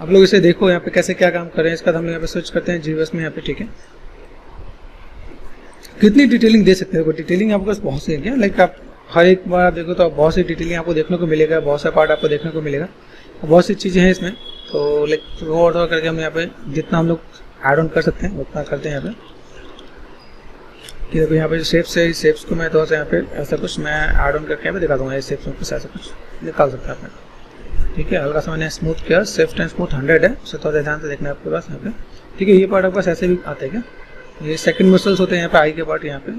आप लोग इसे देखो यहाँ पे कैसे क्या काम कर रहे हैं। इसका हम लोग यहाँ पे स्विच करते हैं जीवीएस में यहाँ पे, ठीक है। कितनी डिटेलिंग दे सकते हैं, डिटेलिंग आपके पास बहुत सी है क्या, लाइक आप हर एक बार आप देखो तो बहुत सी डिटेलिंग आपको देखने को मिलेगा, बहुत सा पार्ट आपको देखने को मिलेगा, बहुत सी चीज़ें हैं इसमें। तो लाइक और थोड़ा करके हम यहाँ पे जितना हम लोग ऐड ऑन कर सकते हैं उतना करते हैं यहाँ पे। कि देखो यहाँ पे जो शेप्स है, इस शेप्स को मैं थोड़ा सा यहाँ पे ऐसा कुछ मैं ऐड ऑन करके यहाँ पे दिखा दूँगा। इस शेप्स में कुछ ऐसा कुछ निकाल सकते हैं आपने, ठीक है। हल्का सा मैंने स्मूथ किया, सेफ्ट एंड स्मूथ 100 है, उसे थोड़ा ध्यान से देखना है आपके पास यहाँ पे, ठीक है। ये पार्ट आपके पास ऐसे भी आते हैं क्या, ये सेकंड मसल्स होते हैं यहाँ पे, आई के पार्ट यहाँ पे,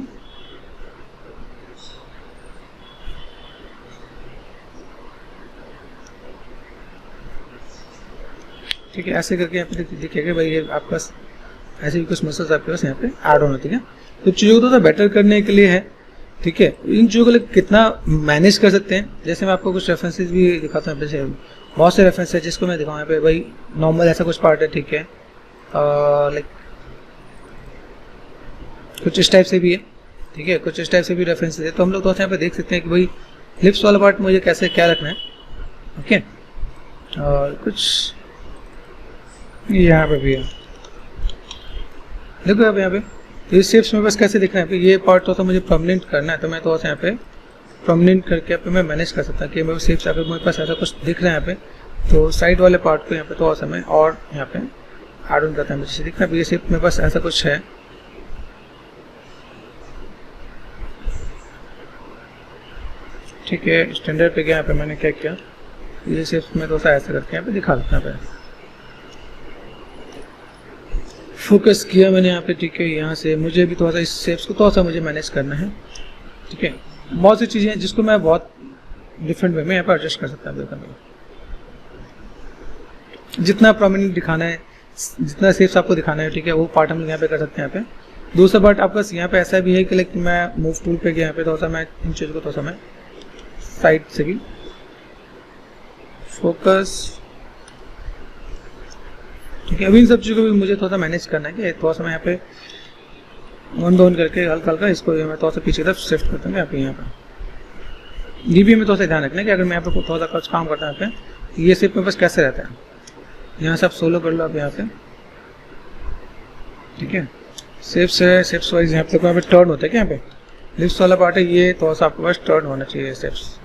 ठीक है। ऐसे करके यहाँ पे दिखेगा भाई, ये आपके पास ऐसे भी कुछ मसल्स आपके पास यहाँ पे ऐड ऑन होती है। तो चीज़ों को तो बेटर करने के लिए है, ठीक है। इन चीज़ों को कितना मैनेज कर सकते हैं, जैसे मैं आपको कुछ रेफरेंसेस भी दिखाता हूँ, जैसे बहुत से रेफरेंस है जिसको मैं दिखाऊँ यहाँ पे। भाई नॉर्मल ऐसा कुछ पार्ट है, ठीक है, लाइक कुछ इस टाइप से भी है, ठीक है, कुछ इस टाइप से भी रेफरेंसेस है। तो हम लोग तो यहाँ पे देख सकते हैं कि भाई लिप्स वाला पार्ट मुझे कैसे क्या रखना है, ओके। और कुछ यहाँ पे भी है, देखो अब यहाँ पे इस शेप्स में बस कैसे दिख रहा है। ये पार्ट तो मुझे परमानेंट करना है, तो मैं थोड़ा सा यहाँ पे परमानेंट करके यहाँ पे मैं मैनेज कर सकता हूँ कि मेरे शेप्स अगर मेरे पास ऐसा कुछ दिख रहा है यहाँ पे, तो साइड वाले पार्ट को यहाँ पे थोड़ा सा मैं और यहाँ पे ऐड ऑन करता है, मुझे दिख रहा है ये शेप मेरे पास ऐसा कुछ है, ठीक है। स्टैंडर्ड पे गया, यहाँ पे मैंने क्या किया, ये शेप्स में थोड़ा सा ऐसा करके यहाँ पे दिखा सकता है, फोकस किया मैंने यहाँ पे, ठीक है। यहाँ से मुझे भी थोड़ा सा इस शेप्स को थोड़ा सा मुझे मैनेज करना है, ठीक है। बहुत सी चीज़ें हैं जिसको मैं बहुत डिफरेंट वे में यहाँ पर एडजस्ट कर सकता हूँ। जितना प्रोमिनेंट दिखाना है, जितना शेप्स आपको दिखाना है, ठीक है, वो पार्ट हम यहाँ पे कर सकते हैं। यहाँ पे दूसरा पार्ट आपका यहाँ पे ऐसा भी है कि लाइक मैं मूव टूल पे गया, यहाँ पे थोड़ा सा मैं इन चीज़ों को थोड़ा सा मैं साइड से भी फोकस, ठीक है। अभी इन सब चीज़ों को भी मुझे थोड़ा सा मैनेज करना है कि थोड़ा सा मैं यहाँ पे वन डाउन करके हल्का हल्का इसको मैं थोड़ा सा पीछे की तरफ शिफ्ट करता हूँ यहाँ पे। ये भी हमें थोड़ा सा ध्यान रखना है कि अगर मैं यहाँ पे थोड़ा सा कुछ काम करता हूँ यहाँ पे, ये शेप में बस कैसे रहता है। यहाँ से आप सोलो कर लो आप यहाँ पे, ठीक है। शेप्स है, शेप्स वाइज यहाँ पे टर्न होता है क्या, यहाँ पे लिप्स वाला पार्ट है, ये थोड़ा सा आपके पास टर्न होना चाहिए शेप्स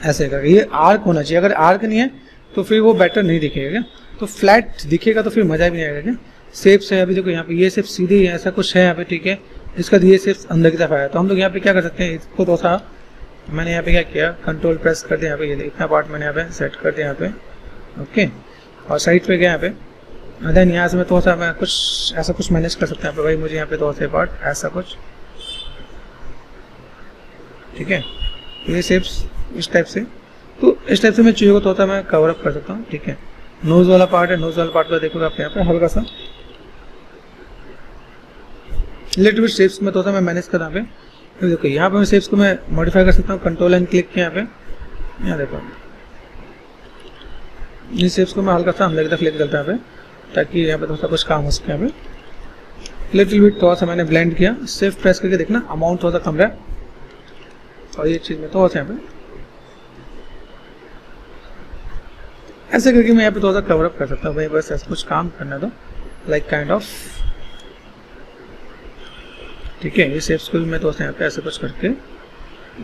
ऐसे करके। ये आर्क होना चाहिए, अगर आर्क नहीं है तो फिर वो बेटर नहीं दिखेगा, तो फ्लैट दिखेगा तो फिर मजा भी नहीं आएगा क्या। शेप्स है, अभी देखो यहाँ पे ये शेप सीधे ही ऐसा कुछ है यहाँ पे, ठीक है। इसका ये शेप अंदर की तरफ आया, तो हम लोग यहाँ पे क्या कर सकते हैं, इसको थोड़ा सा मैंने यहाँ पे क्या किया, कंट्रोल प्रेस कर दिया यहाँ पे, ये इतना पार्ट मैंने यहाँ पे सेट कर दिया यहाँ पे, ओके। और साइड पे गया यहाँ पे, देन यहाँ से मैं थोड़ा सा मैं कुछ ऐसा कुछ मैनेज कर सकता हूँ भाई, मुझे यहाँ पे थोड़ा सा पार्ट ऐसा कुछ, ठीक है। ये शेप्स इस टाइप से, तो इस टाइप से मैं चीज़ों को थोड़ा सा मैं कवर अप कर सकता हूँ, ठीक है। नोज वाला पार्ट है, नोज वाला पार्ट को देखोगे आप यहाँ पे हल्का सा लिटिल बिट शेप्स में थोड़ा सा मैं मैनेज कर रहा हूँ। देखो यहाँ पे मैं शेप्स को मैं मॉडिफाई कर सकता हूँ, कंट्रोल एंड क्लिक किया यहाँ पे, यहाँ देखो इन शेप्स को मैं हल्का सा अंदर की तरफ लेकर चलता हूँ यहाँ पे, ताकि यहाँ पे थोड़ा सा कुछ काम हो सके। यहाँ पे लिटिल बिट थोड़ा सा मैंने ब्लेंड किया, शिफ्ट प्रेस करके देखना अमाउंट थोड़ा सा कम रहा है, और ये चीज़ में थोड़ा सा यहाँ पे ऐसे करके मैं यहाँ पे थोड़ा सा कवर अप कर सकता हूँ भाई, बस ऐसा कुछ काम करना तो लाइक काइंड ऑफ, ठीक है। ये शेप्स को भी मैं थोड़ा सा यहाँ पे ऐसे कुछ करके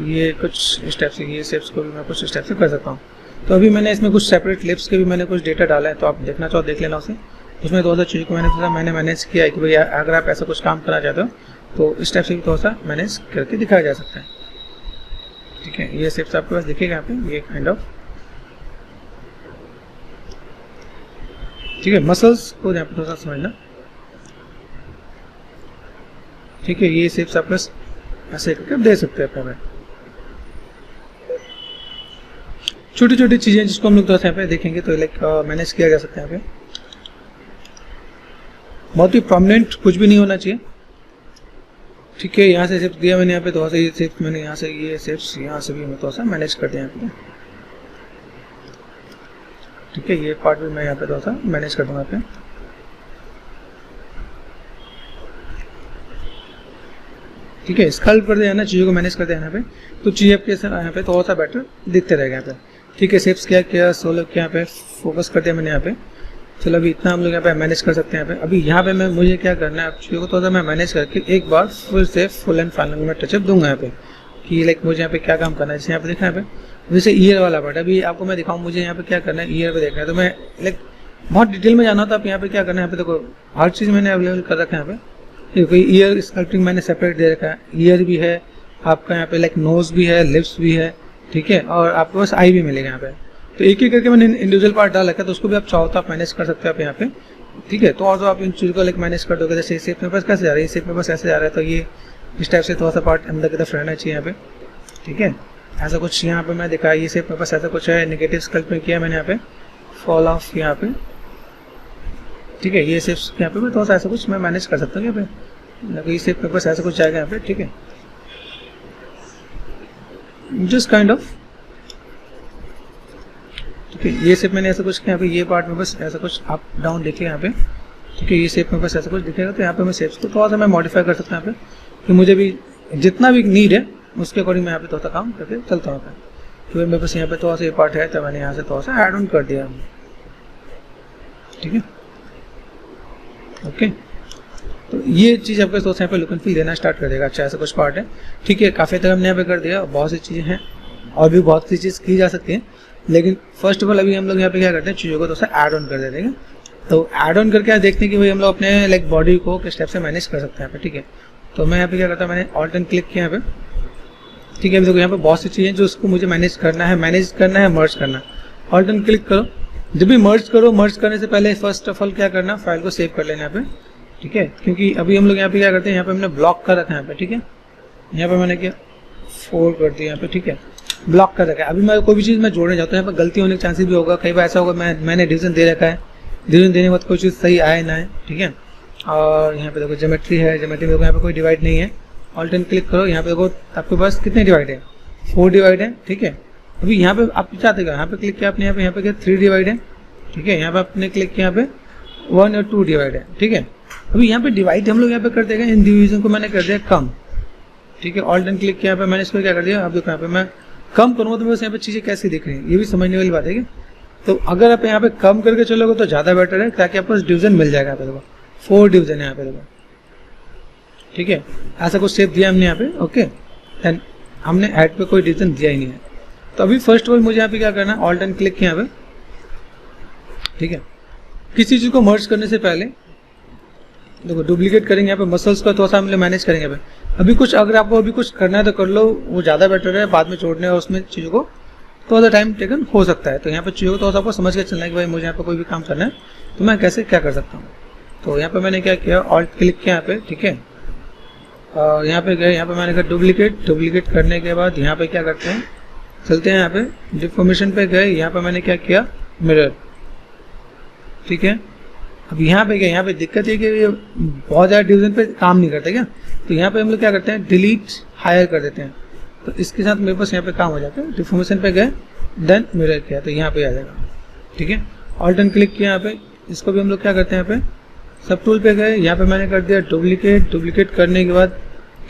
ये कुछ इस टाइप से, ये शेप्स को भी मैं कुछ इस टाइप से कर सकता हूँ। तो अभी मैंने इसमें कुछ सेपरेट लिप्स के भी मैंने कुछ डेटा डाला है, तो आप देखना चाहो देख लेना उसे। उसमें थोड़ा सा चीज़ को मैंने मैनेज किया है कि भाई अगर आप ऐसा कुछ काम करना चाहते हो तो इस टाइप से भी थोड़ा सा मैनेज करके दिखाया जा सकता है, ठीक है। ये शेप्स आपके पास दिखेगा यहाँ पे, ये काइंड ऑफ, ठीक है। मसल्स को यहाँ पे थोड़ा सा समझना, ठीक है। ये शेप्स आप बस ऐसे करके दे सकते हैं अपने, छोटी छोटी चीजें जिसको हम लोग थोड़ा सा यहाँ पे देखेंगे तो लाइक मैनेज किया जा सकता है। यहाँ पे बहुत ही प्रोमिनेंट कुछ भी नहीं होना चाहिए, ठीक है। यहाँ से शेप्स दिया मैंने, यहाँ पे थोड़ा सा ये शेप्स मैंने यहाँ से, ये शेप्स यहाँ से भी मैं थोड़ा सा मैनेज कर दिया यहाँ पे, ठीक है। ये पार्ट भी मैं यहाँ पे थोड़ा सा मैनेज कर दूंगा यहाँ पे, ठीक है। स्कल्प कर दिया ना, चीज़ों को मैनेज कर दिया यहाँ पे, तो चीज़ आपके यहाँ पे थोड़ा सा बेटर दिखते रहेगा यहाँ पे, ठीक है। शेप्स क्या किया, 16 के यहाँ पे फोकस कर दिया मैंने यहाँ पे। चलो अभी इतना हम लोग यहाँ पे मैनेज कर सकते हैं यहाँ पे। अभी यहाँ पे मुझे क्या करना है, चीज़ों को थोड़ा सा मैं मैनेज करके एक बार फिर से फुल एंड फाइनल में टचअप दूंगा यहाँ पे कि लाइक मुझे यहाँ पे क्या काम करना है। जैसे यहाँ पे देखना है यहाँ पे, जैसे ईयर वाला पार्ट अभी आपको मैं दिखाऊँ, मुझे यहाँ पे क्या करना है, ईयर पे देखना है। तो मैं लाइक बहुत डिटेल में जाना होता है। आप यहाँ पे क्या करना है, यहाँ पे देखो हर चीज़ मैंने अवेलेबल कर रखा है यहाँ पे। कोई ईयर स्कल्पटिंग मैंने सेपरेट दे रखा है, ईयर भी है आपका यहाँ पे, लाइक नोज भी है, लिप्स भी है, ठीक है, और आपके पास आई भी मिलेगा यहाँ पे। तो एक एक करके मैंने इंडिविजुअल पार्ट डाल रखा है, तो उसको भी आप चाहो तो आप मैनेज कर सकते हो आप यहाँ पे, ठीक है। तो और जो आप इन चीज़ को लाइक मैनेज कर दोगे, जैसे शेप में बस कैसे जा रहा है, शेप में बस ऐसे जा रहा है, तो ये इस टाइप से थोड़ा सा पार्ट अंदर की तरफ रहना चाहिए यहाँ पे, ठीक है। ऐसा कुछ यहाँ पे मैं दिखा, ये शेप में बस ऐसा कुछ है, नेगेटिव स्कल्प में किया मैंने यहाँ पे, फॉल ऑफ यहाँ पे, ठीक है। ये शेप्स यहाँ पे मैं थोड़ा सा ऐसा कुछ मैं मैनेज कर सकता हूँ यहाँ पे, ये शेप में बस ऐसा कुछ जाएगा यहाँ पे, ठीक है। जस्ट काइंड ऑफ, ठीक है। ये शेप मैंने ऐसा कुछ किया यहाँ पे, ये पार्ट में बस ऐसा कुछ अप डाउन देखिए यहाँ पे, ठीक है। ये शेप में बस ऐसा कुछ दिखेगा, तो यहाँ पे मैं शेप्स को थोड़ा सा मैं मॉडिफाई कर सकता हूँ यहाँ पे, कि मुझे भी जितना भी नीड है उसके अकॉर्डिंग मैं यहाँ पे थोड़ा सा काम करके चलता हूँ यहाँ पे। तो मेरे पास यहाँ पे थोड़ा सा ये पार्ट है, तो मैंने यहाँ से थोड़ा सा ऐड ऑन कर दिया, ठीक है, ओके। तो ये चीज़ आपके सोच यहाँ पे लुक एंड फील देना स्टार्ट कर देगा। अच्छा ऐसा कुछ पार्ट है, ठीक है। काफ़ी तरह हमने यहाँ पे कर दिया, बहुत सी चीज़ें हैं और भी बहुत सी चीज़ की जा सकती है, लेकिन फर्स्ट ऑफ ऑल अभी हम लोग यहाँ पे क्या करते हैं, चीज़ों को थोड़ा सा ऐड ऑन कर देते हैं। तो ऐड ऑन करके देखते हैं कि भाई हम लोग अपने लाइक बॉडी को किस टाइप से मैनेज कर सकते हैं यहाँ पे, ठीक है। तो मैं यहाँ पे क्या करता हूँ, मैंने ऑल्ट एंड क्लिक किया यहाँ पे, ठीक है। अभी देखो यहाँ पे बहुत सी चीज़ें जो उसको मुझे मैनेज करना है, मर्ज करना है। ऑल्ट एंड क्लिक करो, जब भी मर्ज करो, मर्ज करने से पहले फर्स्ट ऑफ ऑल क्या करना, फाइल को सेव कर लेना यहाँ पे, ठीक है। क्योंकि अभी हम लोग यहाँ पे क्या करते हैं, यहाँ पे हमने ब्लॉक कर रखा है यहाँ पे, ठीक है। यहाँ पे मैंने क्या फोल्ड कर दिया यहाँ पे, ठीक है, ब्लॉक कर रखा है। अभी मैं कोई भी चीज़ मैं जोड़ने जाता हूँ यहाँ पे गलती होने के चांसेस भी होगा, कई बार ऐसा होगा मैंने डिवीजन दे रखा है, डिवीजन देने के बाद कोई चीज़ सही आए ना आए, ठीक है। और यहाँ पे देखो ज्योमेट्री है, ज्योमेट्री में देखो यहाँ पे कोई डिवाइड नहीं है। ऑल्ट एंड क्लिक करो, यहाँ पे देखो आपके पास कितने डिवाइड है, 4 डिवाइड है, ठीक है। अभी यहाँ पे आप चाहते हो, यहाँ पे क्लिक किया आपने, यहाँ पे क्या 3 डिवाइड है, ठीक है। यहाँ पे आपने क्लिक किया, यहाँ पे 1 और 2 डिवाइड है, ठीक है। अभी यहाँ पे डिवाइड हम लोग यहाँ पे कर देगा, इन डिवीजन को मैंने कर दिया कम, ठीक है। ऑल्ट एंड क्लिक किया, यहाँ पे मैंने इसको क्या कर दिया, अब देखो यहाँ पे मैं कम करूँगा तो बस यहाँ पे चीज़ें कैसी दिख रही हैं, ये भी समझने वाली बात है कि। तो अगर आप यहाँ पे कम करके चलोगे तो ज़्यादा बेटर है, ताकि आपको डिवीजन मिल जाएगा। यहाँ पे देखो 4 डिवीजन है यहाँ पे देखो, ठीक है। ऐसा कुछ शेप दिया हमने यहाँ पे, ओके। देन हमने ऐड पे कोई डिवीजन दिया ही नहीं है। तो अभी फर्स्ट ऑफ ऑल मुझे यहाँ पे क्या करना है, ऑल्ट एंड क्लिक किया यहाँ पे, ठीक है। किसी चीज़ को मर्ज करने से पहले देखो डुप्लीकेट करेंगे यहाँ पे, मसल्स का थोड़ा सा हम लोग मैनेज करेंगे यहाँ पे। अभी कुछ अगर आपको अभी कुछ करना है तो कर लो, वो ज़्यादा बेटर है, बाद में छोड़ने और उसमें चीज़ों को थोड़ा सा टाइम टेकन हो सकता है। तो यहाँ पे चीज़ों को थोड़ा सा आपको समझ के चलना है कि भाई मुझे यहाँ पे कोई भी काम करना है तो मैं कैसे क्या कर सकता हूँ। तो यहाँ पे मैंने क्या किया, ऑल्ट क्लिक किया यहाँ पे, ठीक है। और यहाँ पे गए, यहाँ पे मैंने कहा डुप्लीकेट करने के बाद यहाँ पे क्या करते हैं, चलते हैं यहाँ पे डिफॉर्मेशन पे गए, यहाँ पे मैंने क्या किया, मिरर, ठीक है। अब यहाँ पे क्या, यहाँ पे दिक्कत है कि ये बहुत ज़्यादा डिवीजन पे काम नहीं करते क्या, तो यहाँ पे हम लोग क्या करते हैं, डिलीट हायर कर देते हैं। तो इसके साथ मेरे पास यहाँ पे काम हो जाता है। डिफॉर्मेशन पे गए, देन मिरर किया, तो यहाँ पे आ जाएगा, ठीक है। ऑल्ट एंड क्लिक किया यहाँ पे, इसको भी हम लोग क्या करते हैं, यहाँ पे सब टूल पे गए, यहाँ पे मैंने कर दिया डुप्लीकेट करने के बाद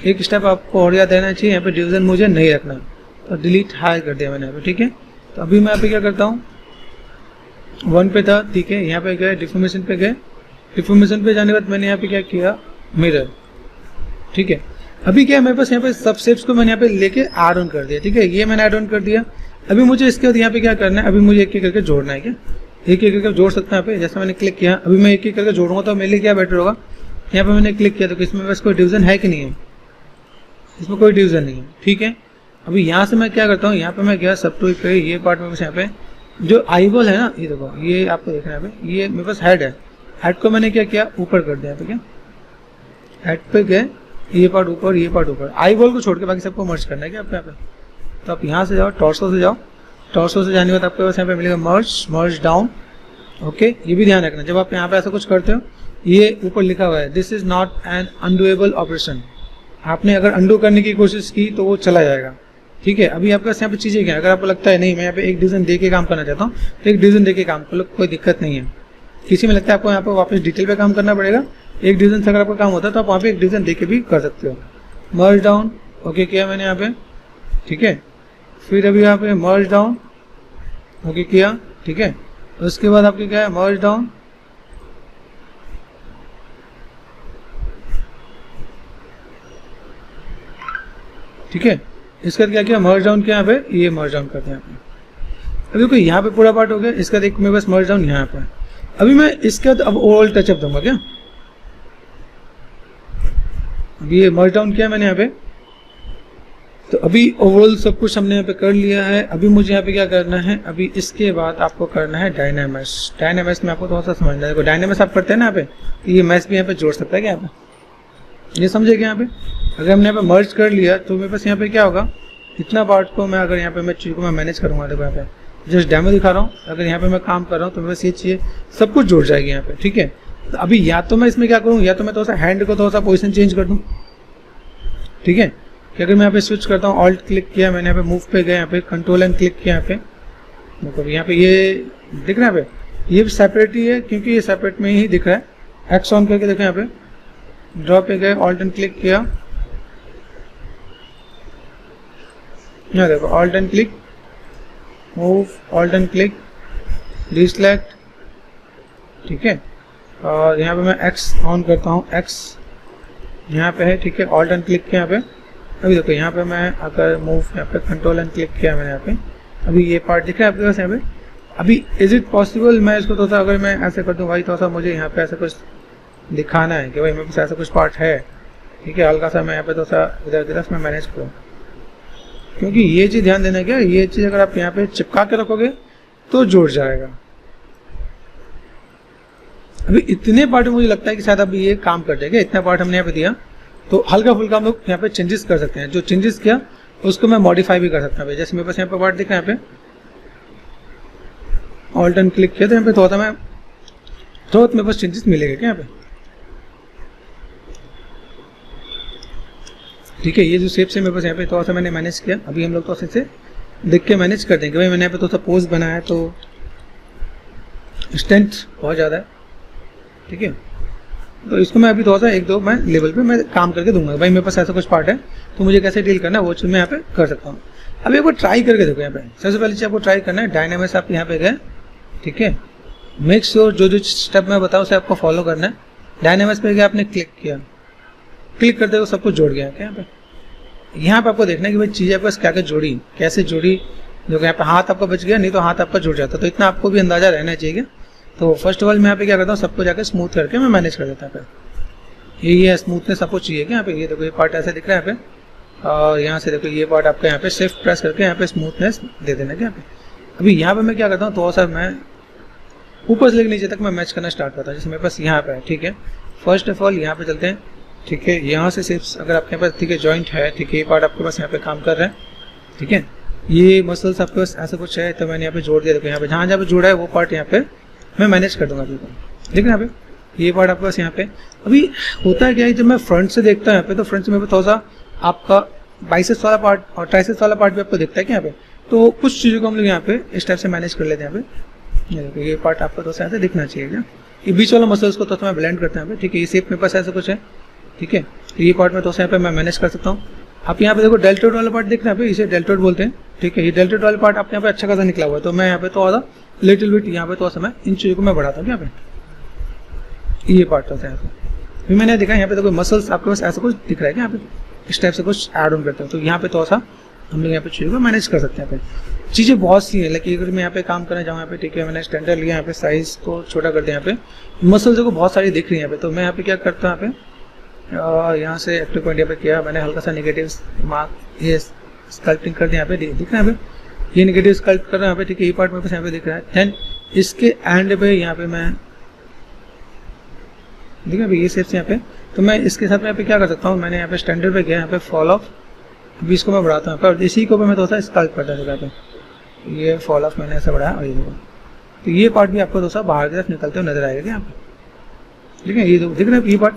एक स्टेप आपको और याद रहना चाहिए, यहाँ पे डिवीजन मुझे नहीं रखना, तो डिलीट हायर कर दिया मैंने यहाँ पे, ठीक है। तो अभी मैं यहाँ पे क्या करता हूँ, 1 पे था, ठीक है। यहाँ पे गए, डिफॉर्मेशन पे गए, डिफॉर्मेशन पे जाने के बाद मैंने यहाँ पे क्या किया, मिरर, ठीक है। अभी क्या है मेरे पास, यहाँ पे सब शेप्स को मैंने यहाँ पे लेके ऐड ऑन कर दिया, ठीक है। ये मैंने ऐड ऑन कर दिया। अभी मुझे इसके बाद यहाँ पे क्या करना है, अभी मुझे एक एक करके जोड़ना है, क्या एक एक करके जोड़ सकता है। यहाँ पे जैसे मैंने क्लिक किया, अभी मैं एक एक करके जोड़ूंगा तो मेरे लिए क्या बेटर होगा, यहाँ पे मैंने क्लिक किया तो इसमें बस कोई डिवीजन है कि नहीं है, इसमें कोई डिवीजन नहीं है, ठीक है। अभी यहाँ से मैं क्या करता हूँ, यहाँ पे मैं गया सब टूल पे, ये पार्ट में बस यहाँ पे जो आईबॉल है ना, ये देखो, ये आपको देखना है, यहाँ पे ये मेरे पास हेड है, हेड को मैंने क्या किया, ऊपर कर दिया, ठीक है। हेड पे गए, ये पार्ट ऊपर, ये पार्ट ऊपर, आईबॉल को छोड़ के बाकी सबको मर्ज करना है क्या आपको यहाँ पे। तो आप यहाँ से जाओ, टॉर्सो से जाओ, टॉर्सो से जाने के बाद आपके पास यहाँ पे मिलेगा मर्ज डाउन, ओके। ये भी ध्यान रखना, जब आप यहाँ पे ऐसा कुछ करते हो, ये ऊपर लिखा हुआ है, this is not an undoable operation. आपने अगर अंडू करने की कोशिश की तो वो चला जाएगा, ठीक है। अभी आपके पास यहाँ पे चीज़ें क्या है, अगर आपको लगता है नहीं मैं यहाँ पे एक डिवीजन दे के काम करना चाहता हूँ तो एक डिवीजन दे के काम कर लो, कोई दिक्कत नहीं है। किसी में लगता है आपको यहाँ पे वापस डिटेल पे काम करना पड़ेगा, एक डिवीजन से अगर आपका काम होता है तो आप वहाँ पे एक डिवीजन दे के भी कर सकते हो। मर्ज डाउन, ओके किया मैंने यहाँ पे, ठीक है। फिर अभी यहाँ पे मर्ज डाउन, ओके किया, ठीक है। उसके बाद आपके क्या है, मर्ज डाउन, ठीक है। इसका क्या किया, मर्ज डाउन किया यहाँ पे, ये मर्ज डाउन करते हैं यहाँ पे। अभी देखो यहाँ पे पूरा पार्ट हो गया, इसका देख मेरे पास मर्ज डाउन यहाँ पे। अभी मैं इसके बाद अब ओवरऑल टचअप दूंगा क्या। अभी ये मर्ज डाउन किया मैंने यहाँ पे, तो अभी ओवरऑल सब कुछ हमने यहाँ पे कर लिया है। अभी मुझे यहाँ पे क्या करना है, अभी इसके बाद आपको करना है डायनामिक्स। डायनामिक्स में आपको थोड़ा सा समझना है। देखो डायनामिक्स आप करते हैं ना यहाँ पे, ये मैच भी यहाँ पे जोड़ सकता है क्या यहाँ पे, ये समझेगा यहाँ पे। अगर हमने यहाँ पे मर्ज कर लिया तो मेरे पास यहाँ पे क्या होगा, इतना पार्ट को मैं अगर यहाँ पे मैं चीज़ को मैं मैनेज करूँगा, देखो यहाँ पे जस्ट डेमो दिखा रहा हूँ। अगर यहाँ पे मैं काम कर रहा हूँ तो मेरे पास ये चीज़ सब कुछ जुड़ जाएगी यहाँ पे, ठीक है। तो अभी या तो मैं इसमें क्या करूँ, या तो मैं थोड़ा सा हैंड को थोड़ा सा पोजीशन चेंज कर दूँ, ठीक है। कि अगर मैं यहाँ पे स्विच करता हूँ, ऑल्ट क्लिक किया मैंने, यहाँ पे मूव पे गया, यहाँ पे कंट्रोल एंड क्लिक किया यहाँ पे, मतलब यहाँ पे ये दिख रहा है यहाँ पे, ये भी सेपरेट ही है क्योंकि ये सेपरेट में ही दिख रहा है। एक्स ऑन करके देखो यहाँ पे, ड्रॉ पे गए, ऑल्ट एंड क्लिक किया, यहाँ देखो alt and click, move, alt and click, डिसलेक्ट, ठीक है। और यहाँ पे मैं एक्स ऑन करता हूँ, एक्स यहाँ पे है, ठीक है। ऑल्ट एंड क्लिक किया यहाँ पे। अभी देखो यहाँ पे मैं अगर मूव, यहाँ पे कंट्रोल एंड क्लिक किया मैंने यहाँ पे, अभी ये पार्ट दिख रहा है आपके पास यहाँ पे। अभी इज इट पॉसिबल मैं इसको थोड़ा सा अगर मैं ऐसे कर दूँ भाई, थोड़ा सा मुझे यहाँ पे ऐसा कुछ दिखाना है कि भाई मेरे पास ऐसा कुछ पार्ट है, ठीक है। हल्का सा मैं यहाँ पे थोड़ा सा इधर उधर मैं मैनेज करूँ, क्योंकि ये चीज़ ध्यान देना क्या, ये चीज़ अगर आप यहाँ पे चिपका के रखोगे तो जुड़ जाएगा। अभी इतने पार्ट में मुझे लगता है कि शायद अभी ये काम कर जाएगा। इतना पार्ट हमने यहाँ पे दिया तो हल्का फुल्का हम लोग यहाँ पे चेंजेस कर सकते हैं। जो चेंजेस किया उसको मैं मॉडिफाई भी कर सकता हूँ। जैसे मेरे पास यहाँ पे पार्ट दिख रहा है, यहाँ पे ऑल्ट एंड क्लिक किया तो यहाँ पे थोड़ा मैं मेरे पास चेंजेस मिलेगा क्या यहाँ पे, ठीक है। ये जो शेप से मेरे पास यहाँ पे थोड़ा सा मैंने मैनेज किया। अभी हम लोग तो से देख के मैनेज कर देंगे। भाई मैंने यहाँ पे थोड़ा सा पोज बनाया है तो स्ट्रेंथ बहुत ज़्यादा है, ठीक है। तो इसको मैं अभी थोड़ा सा एक दो मैं लेवल पे मैं काम करके दूंगा। भाई मेरे पास ऐसा कुछ पार्ट है तो मुझे कैसे डील करना है वो चीज़ मैं यहाँ पे कर सकता हूँ। अभी एक बार ट्राई करके देखो। यहाँ पे सबसे पहले चीज़ आपको ट्राई करना है, डायनामिक्स आप यहाँ पे गए, ठीक है। मेक श्योर जो जो स्टेप मैं बताऊँ उसे आपको फॉलो करना है। डायनामिक्स पे गया, आपने क्लिक किया, क्लिक करते हुए सब कुछ जोड़ गया क्या यहाँ पे आपको देखना है कि भाई चीज़ें आपके पास क्या क्या जोड़ी, कैसे जोड़ी। जो यहाँ पे हाथ आपका बच गया, नहीं तो हाथ आपका जुड़ जाता। तो इतना आपको भी अंदाजा रहना चाहिए। तो फर्स्ट ऑफ ऑल मैं यहाँ पे क्या करता हूँ, सबको जाकर स्मूथ करके मैं मैनेज कर देता हूँ। ये स्मूथनेस आपको चाहिए क्या यहाँ पे। ये देखो ये पार्ट ऐसे दिख रहा है यहाँ पे, और यहाँ से देखो ये पार्ट आपका यहाँ पे शिफ्ट प्रेस करके यहाँ पे स्मूथनेस दे देना क्या यहाँ पे। अभी यहाँ पे मैं क्या करता हूँ, थोड़ा सा मैं ऊपर से लेकर नीचे तक मैं मैच करना स्टार्ट करता हूँ। जैसे मेरे पास यहाँ पे है, ठीक है। फर्स्ट ऑफ ऑल यहाँ पे चलते हैं, ठीक है। यहाँ से सिर्फ अगर आपके पास, ठीक है, जॉइंट है, ठीक है, ये पार्ट आपके पास यहाँ पे काम कर रहा है, ठीक है। ये मसल्स आपके पास ऐसा कुछ है तो मैंने यहाँ पे जोड़ दिया। देखो यहाँ पे जहाँ जहाँ पे जोड़ा है वो पार्ट यहाँ पे मैं मैनेज कर दूंगा। देखो यहाँ पे ये पार्ट आपके पास यहाँ पे। अभी होता है क्या है, जब मैं फ्रंट से देखता हूँ यहाँ पे, तो फ्रंट से मेरे को थोड़ा सा आपका बाइसेप्स वाला पार्ट और ट्राइसेप्स वाला पार्ट भी आपको दिखता है क्या यहाँ पे। तो कुछ चीज़ों को हम लोग यहाँ पे इस टाइप से मैनेज कर लेते हैं यहाँ पे। ये देखो ये पार्ट आपको थोड़ा सा ऐसे दिखना चाहिए क्या। ये बीच वाला मसल्स को थोड़ा मैं ब्लेंड करते हैं यहाँ पे, ठीक है। ये शेप मेरे पास ऐसा कुछ है, ठीक है। ये पार्ट में थोड़ा सा यहाँ पे मैं मैनेज कर सकता हूँ। आप यहाँ पे देखो डेल्टोइड वाला पार्ट दिख रहा है, इसे डेल्टोइड बोलते हैं, ठीक है। ये डेल्टोइड वाला पार्ट आपके यहाँ पे अच्छा खासा निकला हुआ है। तो मैं यहाँ पे थोड़ा सा लिटिल बिट यहाँ पे थोड़ा सा मैं इन चीज़ों को मैं बढ़ाता हूँ यहाँ पे। ये पार्ट होता है यहाँ पे। फिर मैंने देखा यहाँ पे देखो मसल्स आपके पास ऐसा कुछ दिख रहा है क्या यहाँ पे, इस टाइप से कुछ ऐड ऑन करते हैं। तो यहाँ पे थोड़ा सा हम लोग यहाँ पे चीज़ों को मैनेज कर सकते हैं। यहाँ पे चीज़ें बहुत सी है, लेकिन अगर मैं यहाँ पे काम करना चाहूँ यहाँ पे, ठीक है, मैंने स्टैंडर्ड लिया, यहाँ पे साइज को छोटा कर दिया। यहाँ पे मसल्स को बहुत सारी दिख रही है यहाँ पे। तो मैं यहाँ पे क्या करता हूँ, यहाँ पे यहाँ से एक्टिव पॉइंट यहाँ पे किया मैंने, हल्का सा नेगेटिव मार्क ये स्कल्पटिंग कर दिया यहाँ पे, दिख रहा है यहाँ पे। ये नेगेटिव स्कल्प कर रहा है यहाँ पे, ठीक है। ये पार्ट मेरे पास यहाँ पे दिख रहा है। देन इसके एंड पे यहाँ पे मैं देखिए अभी ये शेप्स यहाँ पे। तो मैं इसके साथ में यहाँ पे क्या कर सकता हूँ, मैंने यहाँ पे स्टैंडर्ड पे गया, यहाँ पे फॉल ऑफ, अभी इसको मैं बढ़ाता हूँ और इसी को मैं थोड़ा सा स्कल्प करता हूँ यहाँ पे। ये फॉल ऑफ मैंने ऐसा बढ़ाया और ये देखो, तो ये पार्ट भी आपको थोड़ा सा बाहर की तरफ निकलते हुए नजर आएगा यहाँ पे, ठीक है। ये दिख रहा है ये पार्ट,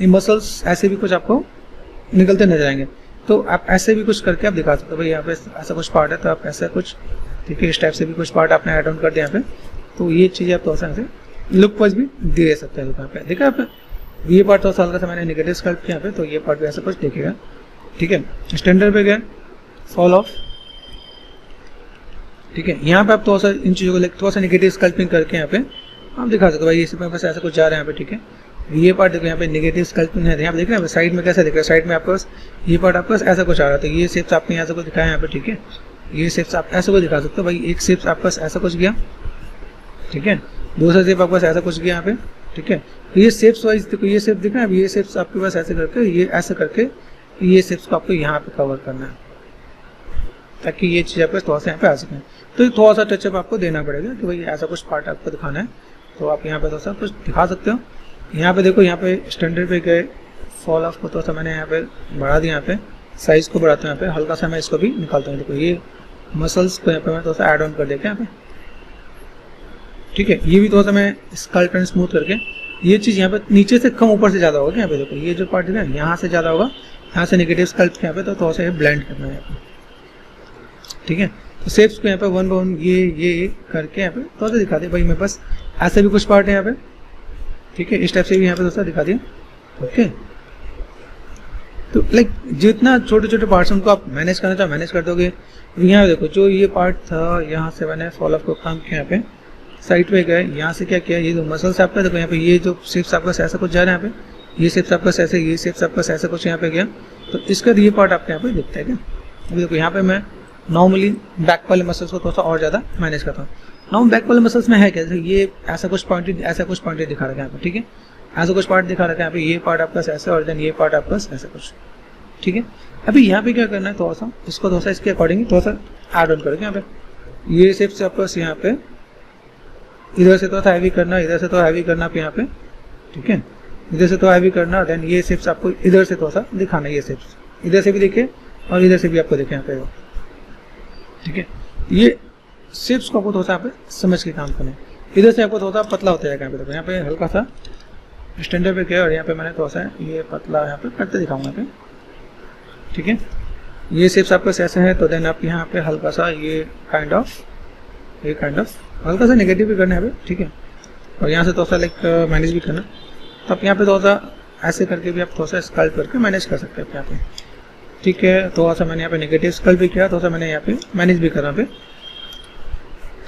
ये मसल्स ऐसे भी कुछ आपको निकलते नजर आएंगे। तो आप ऐसे भी कुछ करके आप दिखा सकते हो। भाई यहाँ पे ऐसा कुछ पार्ट है तो आप ऐसा कुछ, ठीक है, इस टाइप से भी कुछ पार्ट आपने ऐड ऑन कर दिया यहाँ पे। तो ये चीज़ें आप थोड़ा सा ऐसे लुक वाइज भी दे सकते हैं यहाँ पे। देखा आप ये पार्ट थोड़ा सा हल्का सा मैंने नेगेटिव स्कल्प किया यहाँ पे, तो ये पार्ट भी ऐसा कुछ दिखेगा, ठीक है। स्टैंडर्ड पे गए, फॉल ऑफ, ठीक है। यहाँ पे आप थोड़ा सा इन चीज़ों को थोड़ा सा नेगेटिव स्कल्पिंग करके यहाँ पे आप दिखा सकते हो भाई, ये पास ऐसा कुछ जा रहा है यहाँ पे, ठीक है। ये पार्ट देखो यहाँ पे नेगेटिव स्कल्पिंग है, यहाँ पे देख रहे हैं साइड में कैसा दिख रहा है, साइड में आपके पास ये पार्ट आपके पास ऐसा कुछ आ रहा था, ये शेप्स आपने ऐसा कुछ दिखाया यहाँ पे, ठीक है। ये शेप्स आप ऐसा कुछ दिखा सकते हो भाई, एक शेप्स आपके पास ऐसा कुछ गया, ठीक है, दूसरा शेप आपके पास ऐसा कुछ गया यहाँ पे, ठीक है। तो ये शेप्स वाइज देखो, ये शेप दिख रहा है, ये शेप्स आपके पास ऐसे करके, ये ऐसे करके ये शेप्स को आपको यहाँ पे कवर करना है ताकि ये चीज़ आपके थोड़ा सा यहाँ पे आ सकें। तो थोड़ा सा टचअप आपको देना पड़ेगा कि भाई ऐसा कुछ पार्ट आपको दिखाना है, तो आप यहाँ पे थोड़ा सा कुछ दिखा सकते हो। यहाँ पे देखो, यहाँ पे स्टैंडर्ड पे गए, फॉल ऑफ को थोड़ा सा मैंने यहाँ पे बढ़ा दिया, यहाँ पे साइज को बढ़ाता हूँ, यहाँ पे हल्का सा मैं इसको भी निकालता हूँ। देखो ये मसल्स को यहाँ पे मैं थोड़ा सा ऐड ऑन कर देता यहाँ पे, ठीक है। ये भी थोड़ा सा मैं स्कल्प एंड स्मूथ करके, ये चीज़ यहाँ पे नीचे से कम ऊपर से ज़्यादा होगा, यहाँ पे देखो ये जो पार्ट है यहाँ से ज़्यादा होगा, यहाँ से नेगेटिव स्कल्प यहाँ पे, तो थोड़ा सा ब्लेंड करना है यहाँ पे, ठीक है। तो शेप्स को यहाँ पे वन बाय वन ये करके यहाँ पे थोड़ा सा दिखा दे भाई, मेरे पास ऐसे भी कुछ पार्ट है यहाँ पे, ठीक है। इस टाइप से भी यहाँ पे थोड़ा सा दिखा दिया, ओके। तो लाइक जितना छोटे छोटे पार्ट्स उनको आप मैनेज करना चाहो मैनेज कर दोगे। यहाँ देखो जो ये पार्ट था, यहाँ से मैंने फॉलो अप को काम किया, यहाँ पे साइड पे गए, यहाँ से क्या किया, ये जो मसल्स आपका देखो यहाँ पे, ये जो शेप्स आपका ऐसा कुछ जा रहा है यहाँ पे, ये शेप्स आपका ऐसे, ये शेप्स आपका ऐसा कुछ यहाँ पे गया, तो इसका ये पार्ट आपके यहाँ पे दिखता है क्या। अभी देखो यहाँ पे मैं नॉर्मली बैक वाले मसल्स को थोड़ा सा और ज़्यादा मैनेज करता हूँ। नॉर्मल बैक वाले मसल्स में है क्या, ये ऐसा कुछ पॉइंटेड दिखा रखा है यहाँ पे, ठीक है, ऐसा कुछ पार्ट दिखा रखा है यहाँ पे, ये पार्ट आपका ऐसा और देन ये पार्ट आपका ऐसा कुछ, ठीक है। अभी यहाँ पे क्या करना है, थोड़ा सा इसको थोड़ा सा इसके अकॉर्डिंग थोड़ा सा ऐड ऑन करके यहाँ पे ये शेप्स आपका यहाँ पे इधर से थोड़ा हैवी करना, इधर से थोड़ा हैवी करना आप यहाँ पे, ठीक है, इधर से थोड़ा हैवी करना, देन ये शेप्स आपको इधर से थोड़ा सा दिखाना, ये शेप्स इधर से भी दिखे और इधर से भी आपको दिखे यहाँ पे, ठीक है। ये शेप्स को आपको थोड़ा सा यहाँ पे समझ के काम करना है। इधर से आपको थोड़ा सा पतला होता है यहाँ पे, यहाँ पे हल्का सा स्टैंडर्ड पे किया और यहाँ पे मैंने थोड़ा सा ये पतला यहाँ पे करते दिखाऊंगा यहाँ पे, ठीक है। ये शेप्स आपका ऐसे है, तो देन आप यहाँ पे हल्का सा ये काइंड ऑफ हल्का सा नेगेटिव भी करना है, ठीक है। और यहाँ से थोड़ा सा लाइक मैनेज भी करना, तो आप यहाँ पे थोड़ा सा ऐसे करके भी आप थोड़ा सा स्कल्प करके मैनेज कर सकते हैं यहाँ पे, ठीक है। थोड़ा सा मैंने यहाँ पे नेगेटिव स्कल्प भी किया, थोड़ा सा मैंने यहाँ पे मैनेज भी करा। पे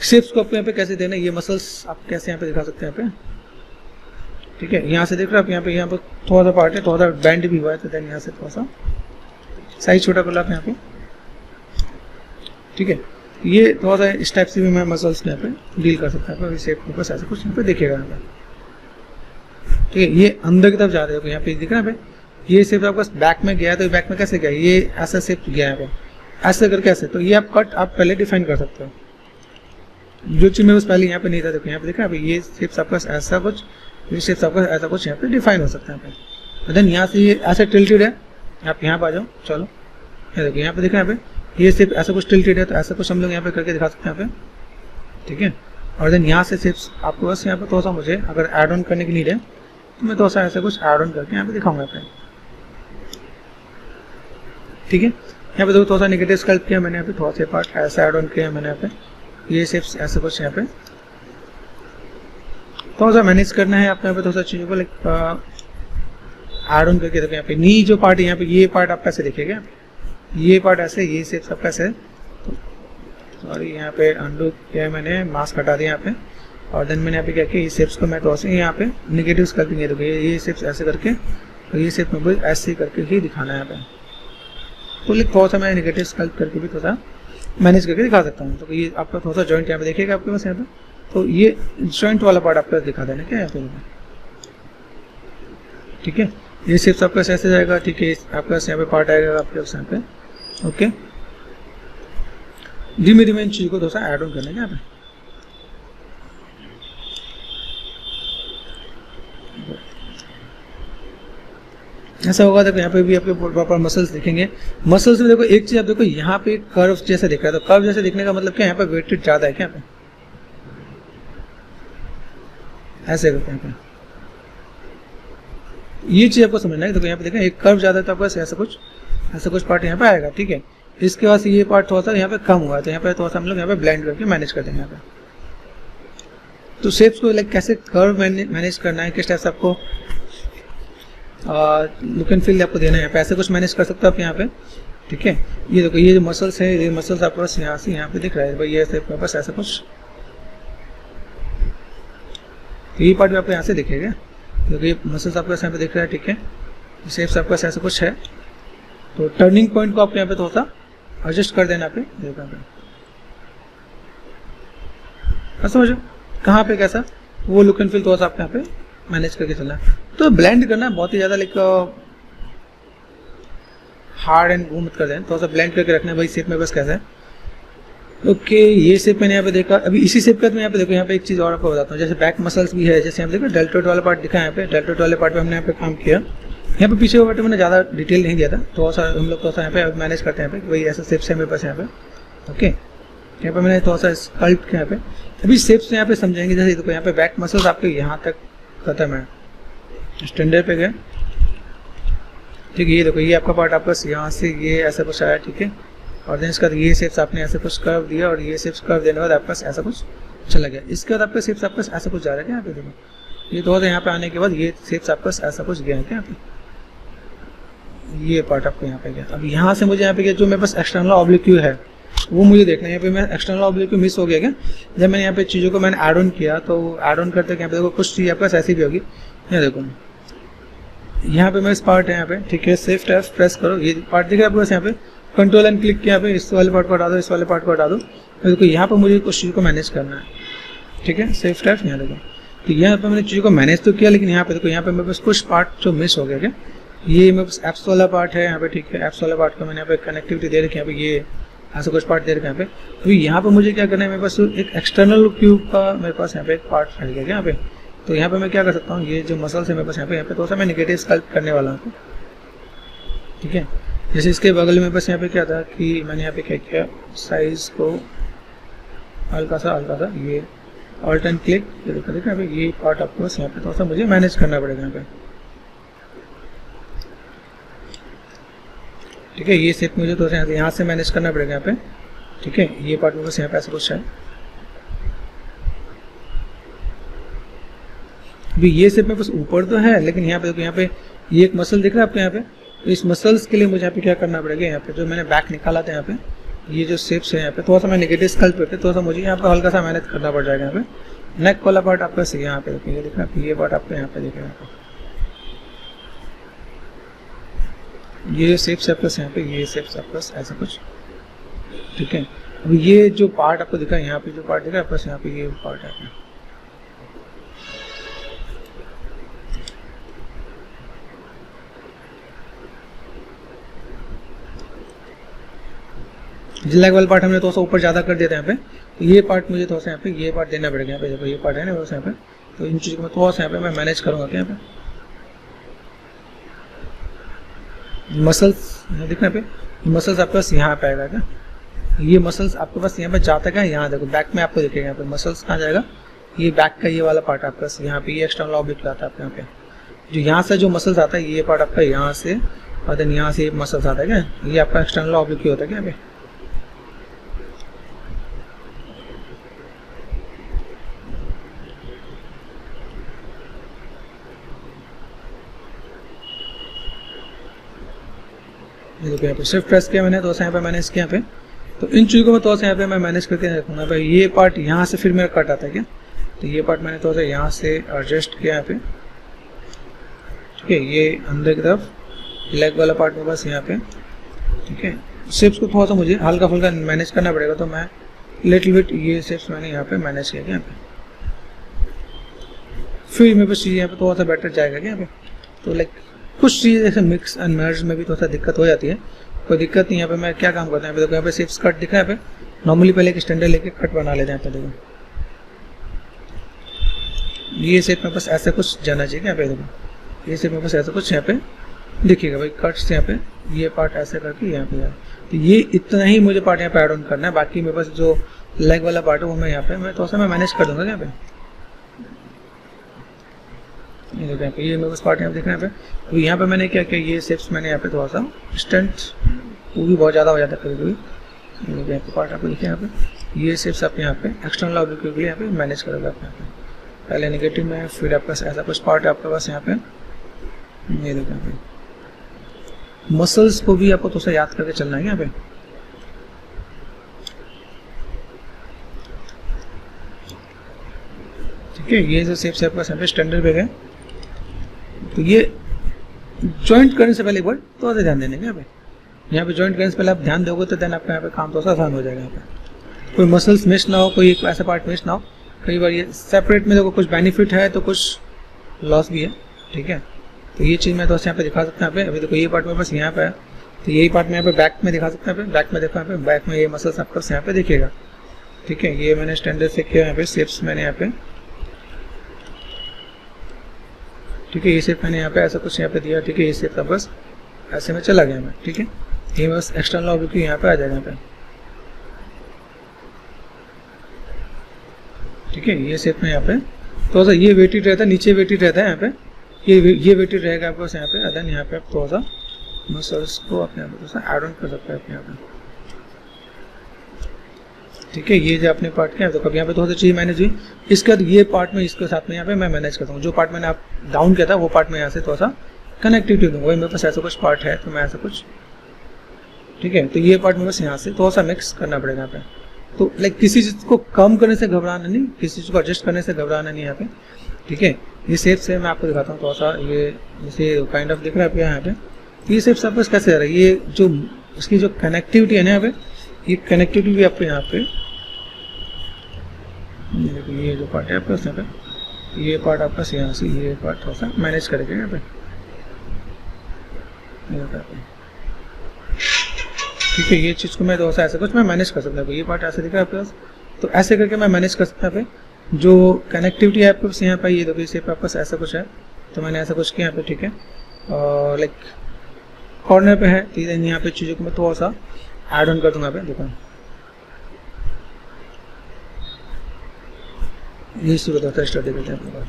शेप्स को आपको यहाँ पे कैसे देना है, ये मसल्स आप कैसे यहाँ पे दिखा सकते हैं यहाँ पे, ठीक है। यहाँ से देख रहे हो आप, यहाँ पे थोड़ा सा पार्ट है, थोड़ा सा बैंड भी हुआ है, तो देन यहाँ से थोड़ा सा साइज छोटा कर लो आप यहाँ पे, ठीक है। ये थोड़ा सा इस टाइप से भी मैं मसल्स यहाँ पे डील कर सकता हूँ, शेप के ऊपर ऐसा कुछ यहाँ पे देखिएगा यहाँ पे, ठीक है। ये अंदर की तरफ जा रहे हो, यहाँ पे दिख रहा है यहाँ पे, ये शेप आपका बैक में गया है, तो बैक में कैसे गया, ये ऐसा शेप गया है यहाँ पे, ऐसे करके ऐसे, तो ये आप कट आप पहले डिफाइन कर सकते हो, जो चीज़ मेरे पास पहले यहाँ पे नहीं था। देखो यहाँ पे देखा है, ये शेप्स आपका ऐसा कुछ, ये शेप्स आपका ऐसा कुछ यहाँ पे डिफाइन हो सकता है यहाँ पे। देन यहाँ से ये ऐसे टिल्टेड है, आप यहाँ पे आ जाओ, चलो ये देखो यहाँ पे देखा यहाँ पे, ये शेप ऐसा कुछ टिल्टेड है, तो ऐसा कुछ हम लोग यहाँ पे करके दिखा सकते हैं यहाँ पे, ठीक है। और देन यहाँ से शेप्स आपको बस यहाँ पे थोड़ा सा मुझे अगर ऐड ऑन करने की नीड है, तो मैं थोड़ा सा ऐसा कुछ ऐड ऑन करके यहाँ पे दिखाऊंगा यहाँ पे, ठीक है। यहाँ पे देखो थोड़ा सा नेगेटिव स्कल्प किया मैंने, यहाँ पे थोड़ा सा पार्ट ऐसा ऐड ऑन किया मैंने यहाँ पे, ये शेप्स ऐसे कुछ यहाँ पे थोड़ा सा मैनेज करना है आपको, यहाँ पे थोड़ा सा चीज़ों को लाइक ऐड ऑन करके। देखो यहाँ पे नी जो पार्ट है, यहाँ पे ये पार्ट आपका ऐसे दिखेगा, ये पार्ट ऐसे, ये शेप्स आपका ऐसे, सॉरी यहाँ पे अंडू किया मैंने, मास्क हटा दिया यहाँ पे, और देन मैंने यहाँ पे क्या किया, ये शेप्स को मैं थोड़ा सा यहाँ पे नेगेटिव स्कल्पिंग है, देखो ये शेप्स ऐसे करके, और ये शेप में ऐसे करके ही दिखाना है यहाँ पे, तो लाइक थोड़ा सा मैं नेगेटिव स्कल्प करके भी थोड़ा सा मैनेज करके दिखा सकता हूँ। तो ये आपका थोड़ा सा जॉइंट यहाँ पे देखिएगा आपके पास यहाँ पे, तो ये जॉइंट वाला पार्ट आपका दिखा देना क्या यहाँ पे, ठीक है। ये शेप्स आपका ऐसे जाएगा, ठीक है, आपका यहाँ पे पार्ट आएगा आपके पास यहाँ पे, ओके। धीमे धीमे इन चीज़ को थोड़ा सा ऐड ऑन करना है यहाँ पे, ऐसा होगा। देखो यहाँ पे भी आपके प्रॉपर मसल्स दिखेंगे। मसल्स में देखो एक चीज आप देखो, यहाँ पे कर्व जैसा दिख रहा है, तो कर्व जैसे दिखने का मतलब क्या, यहाँ पे वेटेड ज्यादा है क्या, यहाँ पे ऐसे करते हैं, ये चीज आपको समझना है। देखो यहाँ पे देखें एक कर्व ज्यादा है, तो आपको ऐसा कुछ पार्ट यहाँ पे आएगा, ठीक है। इसके बाद ये पार्ट थोड़ा सा यहाँ पे कम हुआ है, तो यहाँ पे थोड़ा सा हम लोग यहाँ पे ब्लेंड करके मैनेज कर देंगे यहाँ पे। तो शेप्स को लाइक कैसे कर्व मैनेज करना है, किस टाइप से आपको लुक एंड फील आपको देना है, यहाँ पे ऐसे कुछ मैनेज कर सकते हो आप यहाँ पे, ठीक है। ये देखो ये जो मसल्स है, ये मसल्स आपके पास यहाँ से यहाँ पे दिख रहा है भाई, ये मेरे पास ऐसा कुछ, तो ये पार्ट भी आपको यहाँ से दिखेगा, क्योंकि ये मसल्स आपके पास यहाँ पे दिख रहा है, ठीक है। शेप्स आपके पास ऐसा कुछ है, तो टर्निंग पॉइंट को आपको यहाँ पे थोड़ा सा एडजस्ट कर देना पे, देखो यहाँ पे समझो कहाँ पे कैसा वो लुक एंड फील थोड़ा सा आपको यहाँ पे मैनेज करके चलना है। तो ब्लेंड करना बहुत ही ज़्यादा लाइक हार्ड एंड वो मत कर दें, थोड़ा सा ब्लेंड करके रखना है भाई शेप में बस कैसा है। ओके ये शेप मैंने यहाँ पे देखा, अभी इसी शेप का मैं यहाँ पे देखो, यहाँ पे एक चीज़ और आपको बताता हूँ, जैसे बैक मसल्स भी है, जैसे यहाँ पे देखो डेल्टोइड वाला पार्ट दिखा है, यहाँ पे डेल्टोइड वाले पार्ट पे हमने यहाँ पे काम किया, यहाँ पे पीछे वाले मैंने ज़्यादा डिटेल नहीं दिया था, थोड़ा सा हम लोग थोड़ा सा यहाँ पे मैनेज करते हैं यहाँ पे, वही ऐसा शेप्स है मेरे पास यहाँ पे। ओके यहाँ पे मैंने थोड़ा सा स्कल्प्ट किया यहाँ पे, अभी शेप्स यहाँ पे समझेंगे। जैसे देखो यहाँ पे बैक मसल्स आपके यहाँ तक खत्म है, स्टैंडर्ड पे गए, ठीक है। ये देखो ये आपका पार्ट आपका यहाँ से ये ऐसा कुछ आया, ठीक है। और देन इसका ये शेप्स आपने ऐसे कुछ कर्व दिया, और ये शेप्स कर्व देने के बाद आपके पास ऐसा कुछ चला गया। इसके बाद आपका शेप्स आपके पास ऐसा कुछ जा रहा है क्या यहाँ पे, देखो ये थोड़ा सा यहाँ पे आने के बाद ये शेप्स आपके पास ऐसा कुछ गया है क्या यहाँ पे, ये पार्ट आपको यहाँ पे गया। अब यहाँ से मुझे यहाँ पे जो मेरे पास एक्सटर्नल ऑब्लिक व्यू है वो मुझे देखना है, यहाँ पे मैं एक्सटर्नल ऑब्लिक व्यू मिस हो गया क्या, जब मैंने यहाँ पे चीज़ों को मैंने ऐड ऑन किया, तो ऐड ऑन करते यहाँ पे देखो कुछ चीज़ आपके पास ऐसी भी होगी, यहाँ देखो यहाँ पे मैं इस पार्ट है यहाँ पे, ठीक है। शिफ्ट F प्रेस करो, ये पार्ट दिख रहा है आपके पास, यहाँ पे कंट्रोल एंड क्लिक किया, यहाँ पे इस वाले पार्ट को हटा दो, इस वाले पार्ट को हटा दो, देखो यहाँ पे मुझे कुछ चीज़ को मैनेज करना है, ठीक है। शिफ्ट F यहाँ देखो, तो यहाँ पे मैंने चीज़ों को मैनेज तो किया, लेकिन यहाँ पे देखो यहाँ पे मेरे पास कुछ पार्ट जो मिस हो गया क्या, ये मेरे पास एप्स वाला पार्ट है यहाँ पे, ठीक है। एप्स वाला पार्ट को मैंने यहाँ पे कनेक्टिविटी दे रखी है, यहाँ पे ये ऐसा कुछ पार्ट दे रखा है यहाँ पे। तो यहाँ पे मुझे क्या करना है, मेरे पास एक एक्सटर्नल क्यूब का मेरे पास यहाँ पे एक पार्ट फैल गया यहाँ पे, तो यहाँ पे मैं क्या कर सकता हूँ, ये जो मसल्स है मेरे पास यहाँ पे थोड़ा सा मैं नेगेटिव स्कल्प करने वाला हूँ, ठीक है। जैसे इसके बगल में बस यहाँ पे क्या था कि मैंने यहाँ पे क्या किया, साइज को हल्का सा ये ऑल्ट एंड क्लिक, देखो यहाँ पे ये पार्ट आपको बस यहाँ पे थोड़ा सा मुझे मैनेज करना पड़ेगा यहाँ पे, ठीक है। ये शेप मुझे थोड़ा सा यहाँ से मैनेज करना पड़ेगा यहाँ पे, ठीक है। ये पार्ट में बस यहाँ पे ऐसा कुछ है, अभी ये शेप में बस ऊपर तो है, लेकिन यहाँ पे देखो यहाँ पे ये एक मसल दिख रहा है आपको यहाँ पे, तो इस मसल्स के लिए मुझे यहाँ पे क्या करना पड़ेगा, यहाँ पे जो मैंने बैक निकाला था यहाँ पे, ये जो शेप्स है यहाँ पे थोड़ा सा मैं नेगेटिव स्कल्प पे थोड़ा सा मुझे यहाँ पे हल्का सा मैनेज करना पड़ जाएगा। यहाँ पे नेक वाला पार्ट आपका सही यहाँ पे देखिए, ये दिख रहा है, ये पार्ट आपको यहाँ पे दिख रहा है, ये शेप्स आपके यहाँ पे, ये शेप्स आपके ऐसा कुछ, ठीक है। अभी ये जो पार्ट आपको दिखा, यहाँ पे जो पार्ट दिखा है यहाँ पे, ये पार्ट है, जिला वाला पार्ट हमने थोड़ा सा ऊपर ज़्यादा कर दिया था यहाँ पे, तो ये पार्ट मुझे थोड़ा सा यहाँ पे ये पार्ट देना पड़ेगा यहाँ पे, देखो ये पार्ट है ना बस यहाँ पे, तो इन चीज़ों को मैं थोड़ा सा यहाँ पे मैं मैनेज करूँगा क्या, यहाँ पे मसल्स दिख रहे यहाँ पे, मसल्स आपके पास यहाँ पे आएगा क्या, ये मसल्स आपके पास यहाँ पे जाता क्या, यहाँ देखो बैक में आपको दिखेगा यहाँ पे मसल्स कहाँ जाएगा, ये बैक का ये वाला पार्ट आपका यहाँ पे, ये एक्सटर्नल ऑब्जेक्ट आता है आपके यहाँ पे, जो यहाँ से जो मसल्स आता है ये पार्ट आपका यहाँ से, और देन यहाँ से मसल्स आता है क्या, ये आपका एक्सटर्नल ऑब्जेक्ट होता है क्या यहाँ पे। देखो यहाँ पे शिफ्ट प्रेस किया मैंने, तो यहाँ पे मैनेज किया यहाँ पे, तो इन चीज़ों को मैं थोड़ा सा यहाँ पे मैं मैनेज करके रखूँगा भाई। ये पार्ट यहाँ से फिर मेरा कट आता है क्या, तो ये पार्ट मैंने थोड़ा सा यहाँ से एडजस्ट किया यहाँ पे, ठीक है। ये अंदर की तरफ लेग वाला पार्ट में बस यहाँ पे, ठीक है। शेप्स को थोड़ा सा मुझे हल्का फुल्का मैनेज करना पड़ेगा, तो मैं लिटिल बिट ये शेप्स मैंने यहाँ पे मैनेज किया यहाँ पे, फिर मेरे पास चीज़ यहाँ पे थोड़ा सा बेटर जाएगा क्या यहाँ पे। तो लाइक कुछ चीज़ जैसे मिक्स एंड मैच में भी थोड़ा सा दिक्कत हो जाती है, कोई दिक्कत नहीं। यहाँ पे मैं क्या काम करता हूँ, देखो यहाँ पे सिर्फ कट दिखा है यहाँ पे, नॉर्मली पहले एक स्टैंडर्ड लेके कट बना लेते हैं यहाँ पे, देखो ये शेप में बस ऐसा कुछ जाना चाहिए यहाँ पे, देखो ये शेप में बस ऐसा कुछ यहाँ पे दिखेगा भाई, कट्स यहाँ पे ये पार्ट ऐसे करके यहाँ पे, तो ये इतना ही मुझे पार्ट यहाँ पे ऐड ऑन करना है। बाकी मेरे पास जो लेग वाला पार्ट है वो मैं यहाँ पे मैं थोड़ा सा मैं मैनेज कर दूंगा यहाँ पे। ये देखो यहाँ पे ये मेरे पास पार्ट यहाँ पे दिख रहा है यहाँ पे, तो यहाँ पे मैंने क्या किया, ये शेप्स मैंने यहाँ पे थोड़ा सा स्टंट, वो भी बहुत ज़्यादा हो जाता है कभी कभी। ये यहाँ पे पार्ट आपको दिखे यहाँ पे, ये शेप्स आप यहाँ पे एक्सटर्नल ऑब्जेक्ट के लिए यहाँ पे मैनेज करोगे आप यहाँ पे, पहले नेगेटिव में, फिर आपका ऐसा कुछ पार्ट है आपके पास यहाँ पे, ये देखो यहाँ पे मसल्स को भी आपको थोड़ा सा याद करके चलना है यहाँ पे। ठीक है, ये जो शेप्स है आपका यहाँ पे स्टैंडर्ड पे है। तो ये जॉइंट करने से पहले एक बार थोड़ा सा ध्यान देने का यहाँ पे जॉइंट करने से पहले आप ध्यान दोगे तो देन आपका यहाँ पे काम थोड़ा सा आसान हो जाएगा। यहाँ पे कोई मसल्स मिस ना हो, कोई एक ऐसा पार्ट मिस ना हो। कई बार ये सेपरेट में देखो कुछ बेनिफिट है तो कुछ लॉस भी है। ठीक है, तो ये चीज़ मैं दोस्त यहाँ पे दिखा सकता हूँ। यहाँ पे अभी देखो ये पार्ट में बस यहाँ पे है, तो यही पार्ट में यहाँ पे बैक में दिखा सकते हैं। बैक में देखो यहाँ पे बैक में ये मसल्स आपका यहाँ पे दिखेगा। ठीक है, ये मैंने स्टैंडर्ड से किया यहाँ पे शेप्स मैंने यहाँ पे। ठीक है, ये शेप मैंने यहाँ पे ऐसा कुछ यहाँ पे दिया। ठीक है, ये शेप का बस ऐसे में चला गया मैं। ठीक है, ये बस एक्सटर्नल ऑब्जेक्ट यहाँ पे आ जाएगा यहाँ पे। ठीक है, ये शेप में यहाँ पे थोड़ा सा ये वेटेड रहता है, नीचे वेटेड रहता है यहाँ पे, ये वेटेड रहेगा आपको यहाँ पे। अदन यहाँ पे आप थोड़ा सा मसल्स को अपने यहाँ पे थोड़ा सा एड ऑन कर सकते हैं अपने यहाँ पे। ठीक है, ये जो अपने पार्ट के तो कभी यहाँ पे थोड़ा सा चीज़ मैनेज हुई, इसके बाद ये पार्ट में इसके साथ में यहाँ पे मैं मैनेज करता हूँ। जो पार्ट मैंने आप डाउन किया था वो पार्ट में यहाँ से थोड़ा सा कनेक्टिविटी दूँगा। वही मेरे पास ऐसा कुछ पार्ट है तो मैं ऐसा कुछ। ठीक है, तो ये पार्ट में बस यहाँ से थोड़ा सा मिक्स करना पड़ेगा यहाँ पे। तो लाइक किसी चीज़ को कम करने से घबराना नहीं, किसी चीज़ को एडजस्ट करने से घबराना नहीं यहाँ पे। ठीक है, ये शेप से मैं आपको दिखाता हूँ थोड़ा सा। ये जैसे काइंड ऑफ दिख रहा है यहाँ पे, ये शेप सब बस कैसे आ रहा है। ये जो इसकी जो कनेक्टिविटी है ना यहाँ पे, ये कनेक्टिविटी भी आपको यहाँ पे ये जो पार्ट है आपका यहाँ पे, ये पार्ट आपका यहाँ से ये पार्ट थोड़ा सा मैनेज करेगा यहाँ पे। ठीक है, ये चीज़ को मैं थोड़ा सा ऐसा कुछ मैं मैनेज कर सकता हूँ। ये पार्ट ऐसे दिख रहा है आपके पास, तो ऐसे करके मैं मैनेज कर सकता हूँ। जो कनेक्टिविटी है आपके पास यहाँ पर, ये देखो इसे आपके पास ऐसा कुछ है, तो मैंने ऐसा कुछ किया यहाँ पे। ठीक है, और लाइक कॉर्नर पे है, तो यहाँ पे चीज़ों को मैं थोड़ा सा ऐड ऑन कर दूंगा यहाँ पे। देखो यही सूरत होता है स्टडी करते हैं अपने पास।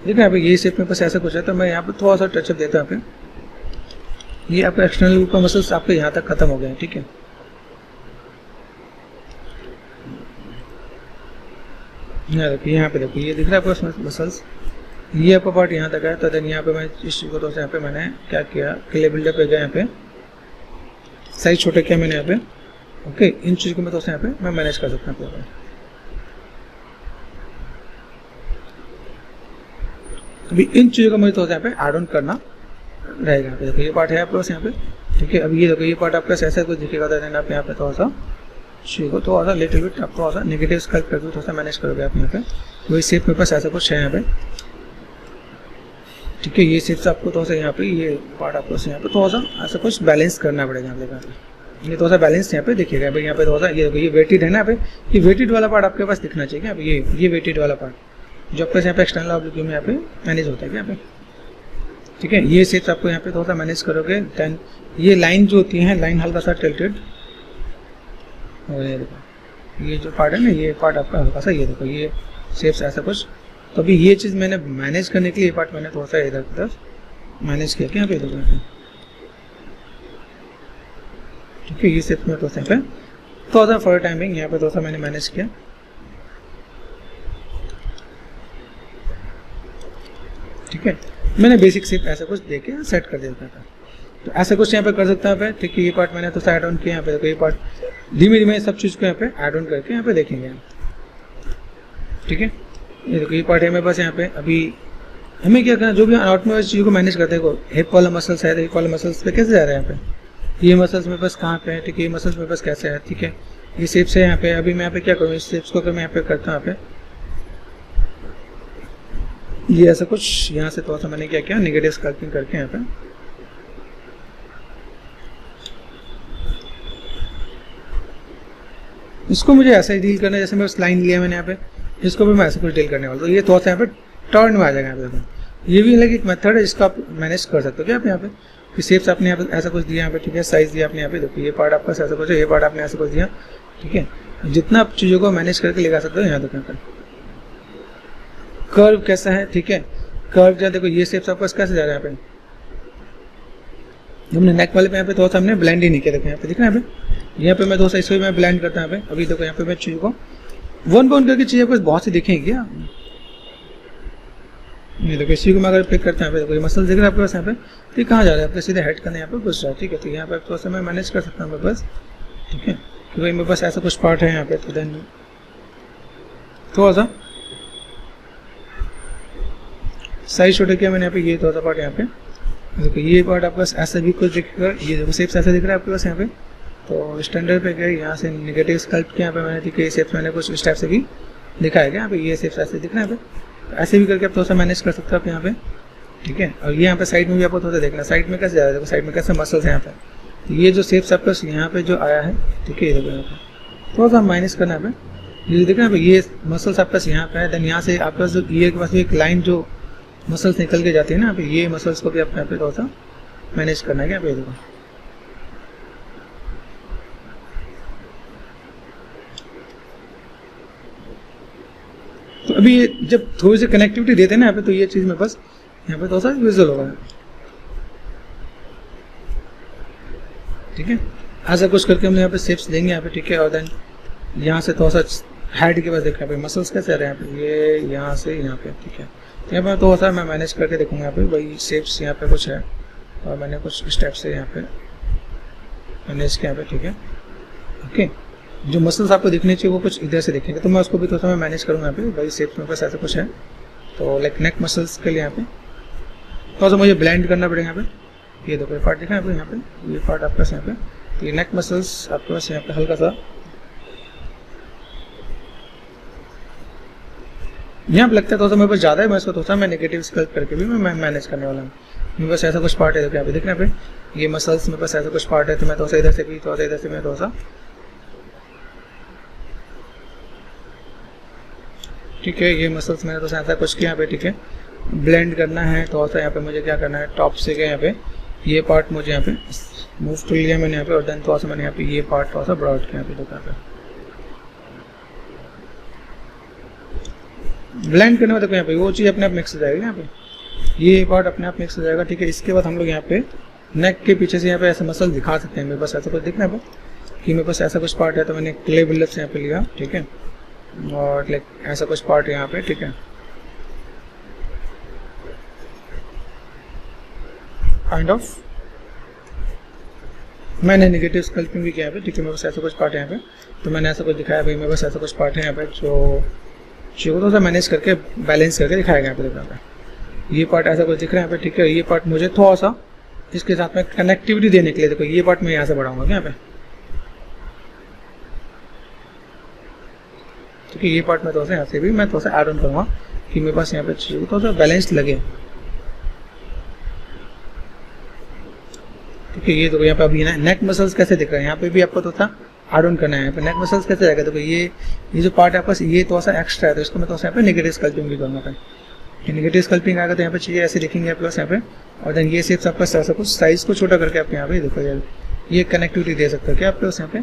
ठीक है, यहाँ पे ये शेप में बस ऐसा कुछ है, तो मैं यहाँ पे थोड़ा सा टचअप देता हूँ यहाँ पे। ये आपका एक्सटर्नल व्यू का मसल्स आपके यहाँ तक खत्म हो गए हैं। ठीक है, यहाँ पे देखो ये दिख रहा है आपको मसल्स, ये आपका पार्ट यहाँ तक है। तो देन यहाँ पे मैं इस चीज़ को तो यहाँ पे मैंने क्या किया, क्ले बिल्डर पे गया, यहाँ पे साइज छोटे किया मैंने यहाँ पे। ओके, इन चीज़ को मैं तो यहाँ पे मैं मैनेज कर सकता हूँ। अभी इन चीज़ों को मुझे तो यहाँ पे ऐड ऑन करना रहेगा। यहाँ पे देखो ये पार्ट है आपके पास यहाँ पे। ठीक है, अभी ये देखो ये पार्ट आपका ऐसा कुछ दिखेगा, तो आप यहाँ पे थोड़ा सा चीज़ को थोड़ा सा लिटिल बिट आप थोड़ा सा नेगेटिव स्कल्प करके थोड़ा सा मैनेज करोगे आप यहाँ पे। वही शेप मेरे पास ऐसा कुछ है यहाँ पे। ठीक है, ये शेप्स आपको थोड़ा सा यहाँ पे ये पार्ट आपको यहाँ पे थोड़ा सा ऐसा कुछ बैलेंस करना पड़ेगा यहाँ पे। ये थोड़ा सा बैलेंस यहाँ पे दिखेगा भाई। यहाँ पे थोड़ा सा ये वेटेड है ना यहाँ पे, ये वेटेड वाला पार्ट आपके पास दिखना चाहिए। अब ये वेटेड वाला पार्ट जो आपके यहाँ पे एक्सटर्नल ऑब्जेक्ट में यहाँ पे मैनेज होता है क्या यहाँ पे। ठीक है, ये शेप्स आपको यहाँ पे थोड़ा सा मैनेज करोगे। देन ये लाइन जो होती है, लाइन हल्का सा टिल्टेड, और ये देखो ये जो पार्ट है ना, ये पार्ट आपका हल्का सा, ये देखो ये शेप्स ऐसा कुछ। तो अभी ये चीज़ मैंने मैनेज करने के लिए ये पार्ट मैंने थोड़ा सा इधर की तरफ मैनेज किया क्या यहाँ पे देखो। ठीक है, ये शेप में थोड़ा सा थोड़ा सा फॉर टाइमिंग यहाँ पे थोड़ा सा मैंने मैनेज किया। ठीक है, मैंने बेसिक शेप ऐसा कुछ देके सेट कर देता था, तो ऐसा कुछ यहाँ पे कर सकता है। ठीक है, ये पार्ट मैंने तो ऐड ऑन किया यहाँ पे। देखो ये पार्ट धीमे धीमे सब चीज़ को यहाँ पे ऐड ऑन करके यहाँ पे देखेंगे। ठीक है, ये देखो ये पार्ट है मेरे पास यहाँ पे। अभी हमें क्या करना, जो भी आउट में चीज़ों को मैनेज करते हैं, हिप वाला मसल्स है, हिप वाला मसल्स पे कैसे जा रहा है यहाँ पे, ये मसल्स मेरे पास कहाँ पे है। ठीक है, ये मसल्स मेरे पास कैसे है। ठीक है, ये शेप्स है यहाँ पे। अभी मैं यहाँ पे क्या करूँ, इस शेप्स को अगर मैं यहाँ पे करता हूँ यहाँ पे, ये ऐसा कुछ यहाँ से थोड़ा सा मैंने क्या किया, नेगेटिव स्कल्पिंग करके यहाँ पे इसको मुझे ऐसा ही डील करना है। जैसे मैं उस लाइन लिया मैंने यहाँ पे, इसको भी मैं ऐसा कुछ डील करने वाला। तो ये थोड़ा सा यहाँ पे टर्न में आ जाएगा यहाँ पे। ये भी अलग एक मेथड है, इसका आप मैनेज कर सकते हो क्या आप यहाँ पे। शेप्स आपने यहाँ पे ऐसा कुछ दिया यहाँ पे। ठीक है, साइज दिया आपने यहाँ पे। देखो ये पार्ट आपका ऐसा कुछ है, ये पार्ट आपने ऐसा कुछ दिया। ठीक है, जितना आप चीज़ों को मैनेज करके लेगा सकते हो। यहाँ देखो यहाँ पे कर्व कैसा है। ठीक है, कर्व जो देखो ये शेप्स आपका कैसे जा रहा है यहाँ पे। हमने नेक वाले पे यहाँ पे थोड़ा सा हमने ब्लेंड ही नहीं किया। देखो यहाँ पे दिख रहा है यहाँ पे मैं थोड़ा सा इसको मैं ब्लेंड करता हूँ यहाँ पे। अभी देखो यहाँ पे मैं चीज़ों को वन बाउंड करके चीज़ें कुछ बहुत सी दिखेंगी। ये देखो इसी को मैं अगर पिक करते हैं, देखो ये मसल दिख रहा है आपके पास यहाँ पे, तो ये कहाँ जा रहा है आपके सीधे हेड करने यहाँ पे घुस रहा है, ठीक है। तो यहाँ पे थोड़ा सा मैं मैनेज कर सकता हूँ मेरे पास, ठीक है, क्योंकि मेरे पास ऐसा कुछ पार्ट है यहाँ पे। तो देन थोड़ा सा साइज छोटा किया मैंने यहाँ पे, ये थोड़ा सा पार्ट यहाँ पे देखो, ये पार्ट आपके पास ऐसा भी कुछ दिखेगा, ये देखो शेप्स ऐसा दिख रहा है आपके पास यहाँ पे। तो स्टैंडर्ड पे गए, यहाँ से नेगेटिव स्कल्प के यहाँ पे मैंने ठीक है ये शेप्स मैंने कुछ इस टाइप से भी दिखाया गया यहाँ पे, ये शेप्स ऐसे दिख रहा है यहाँ पे। तो ऐसे भी करके आप थोड़ा सा मैनेज कर सकते हो आप यहाँ पे, ठीक है। और ये यहाँ पे साइड में भी आपको थोड़ा सा देखना, साइड में कैसे जा रहा है, देखो साइड में कैसे मसल्स है यहाँ पे। तो ये जो शेप्स आपके पास यहाँ पे जो आया है, ठीक है, ये देखो यहाँ पे थोड़ा सा माइनस करना है यहाँ पे, ये देखना है ये मसल्स आपके पास यहाँ पे है। देन यहाँ से आपके पास जो ईयर के पास एक लाइन जो मसल्स निकल के जाती है ना, ये मसल्स को भी आप यहाँ पे थोड़ा सा मैनेज करना है क्या पे देखो। तो अभी ये जब थोड़ी सी कनेक्टिविटी देते हैं ना यहाँ पे, तो ये चीज़ मेरे पास यहाँ पे थोड़ा सा विजुअल होगा, ठीक है। ऐसा कुछ करके हम यहाँ पे शेप्स देंगे यहाँ पे, ठीक है। और देन यहाँ से थोड़ा सा हेड के पास देखा पे मसल्स कैसे आ रहे हैं यहाँ पे, ये यहाँ से यहाँ पे, ठीक है। तो यहाँ पे थोड़ा सा मैं मैनेज करके देखूंगा यहाँ पे, वही शेप्स यहाँ पे कुछ है और मैंने कुछ स्टेप से यहाँ पे मैनेज किया यहाँ पे, ठीक है, ओके। जो मसल्स आपको दिखने चाहिए वो कुछ इधर से दिखेंगे, तो मैं उसको भी थोड़ा सा मैं मैनेज करूँगा यहाँ पे, वही शेप्स में पास ऐसा कुछ है। तो लाइक नेक मसल्स के लिए यहाँ पे थोड़ा सा मुझे ब्लेंड करना पड़ेगा यहाँ पे। ये देखो ये पार्ट दिखा है यहाँ पे, ये पार्ट आपके पास यहाँ पे, तो ये नेक मसल्स आपके पास यहाँ पे हल्का सा यहाँ पे लगता है थोड़ा सा मेरे पास ज़्यादा है, मैं इसको थोड़ा सा मैं नेगेटिव स्कल्प करके भी मैं मैनेज करने वाला हूँ। मेरे पास ऐसा कुछ पार्ट है, देखो यहाँ पे दिखना पे, ये मसल्स मेरे पास ऐसा कुछ पार्ट है, तो मैं थोड़ा सा इधर से भी थोड़ा सा इधर से मैं थोड़ा सा, ठीक है, ये मसल्स मैंने थोड़ा सा ऐसा कुछ किया यहाँ पे, ठीक है। ब्लेंड करना है थोड़ा सा यहाँ पे, मुझे क्या करना है, टॉप से क्या यहाँ पे ये पार्ट मुझे यहाँ पे मूव टू लिया मैंने यहाँ पे, और देन थोड़ा सा मैंने यहाँ पे ये पार्ट थोड़ा सा ब्रॉड किया यहाँ पे, देखो यहाँ पे ब्लेंड करने में देखो यहाँ पे वो चीज़ अपने आप मिक्स हो जाएगी यहाँ पे, ये पार्ट अपने आप मिक्स हो जाएगा, ठीक है। इसके बाद हम लोग यहाँ पे नेक के पीछे से यहाँ पे ऐसा मसल दिखा सकते हैं। मेरे पास ऐसा कुछ दिखना है कि मेरे पास ऐसा कुछ पार्ट है, तो मैंने क्ले बिल्डअप से यहाँ पे लिया, ठीक है, और लाइक ऐसा कुछ पार्ट है यहाँ पे, ठीक है। काइंड ऑफ मैंने नेगेटिव स्कल्पिंग भी किया है, ठीक है। मेरे पास ऐसा कुछ पार्ट है यहाँ पे, तो मैंने ऐसा कुछ दिखाया भाई, मेरे पास ऐसा कुछ पार्ट है यहाँ पे जो थोड़ा सा मैनेज करके बैलेंस करके दिखाया गया यहाँ पे, देखो यहाँ पे ये पार्ट ऐसा कुछ दिख रहा है यहाँ पे, ठीक है। ये पार्ट मुझे थोड़ा सा इसके साथ में कनेक्टिविटी देने के लिए, देखो ये पार्ट मैं यहाँ से बढ़ाऊंगा यहाँ पे, ठीक है। ये पार्ट मैं थोड़ा सा यहाँ से भी मैं थोड़ा सा ऐड ऑन करूँगा कि मेरे पास यहाँ पे थोड़ा सा बैलेंस लगे, ठीक है। ये देखो यहाँ पे अभी नेक मसल्स कैसे दिख रहे हैं, यहाँ पे भी आपको थोड़ा सा ऐड ऑन करना है। यहाँ पे नेक मसल्स कैसे जाएगा, देखो ये जो पार्ट है आपके पास ये थोड़ा सा एक्स्ट्रा है, तो इसको मैं थोड़ा सा यहाँ पे नेगेटिव स्कल्पिंग भी करूँगा। नेगेटिव स्कल्पिंग आएगा तो यहाँ पे चीज़ें ऐसे दिखेंगे आपके पास यहाँ पे, और देन ये शेप्स आपका ऐसा कुछ साइज को छोटा करके आप यहाँ पे देखो ये कनेक्टिविटी दे सकते हो क्या आपके पास यहाँ पे,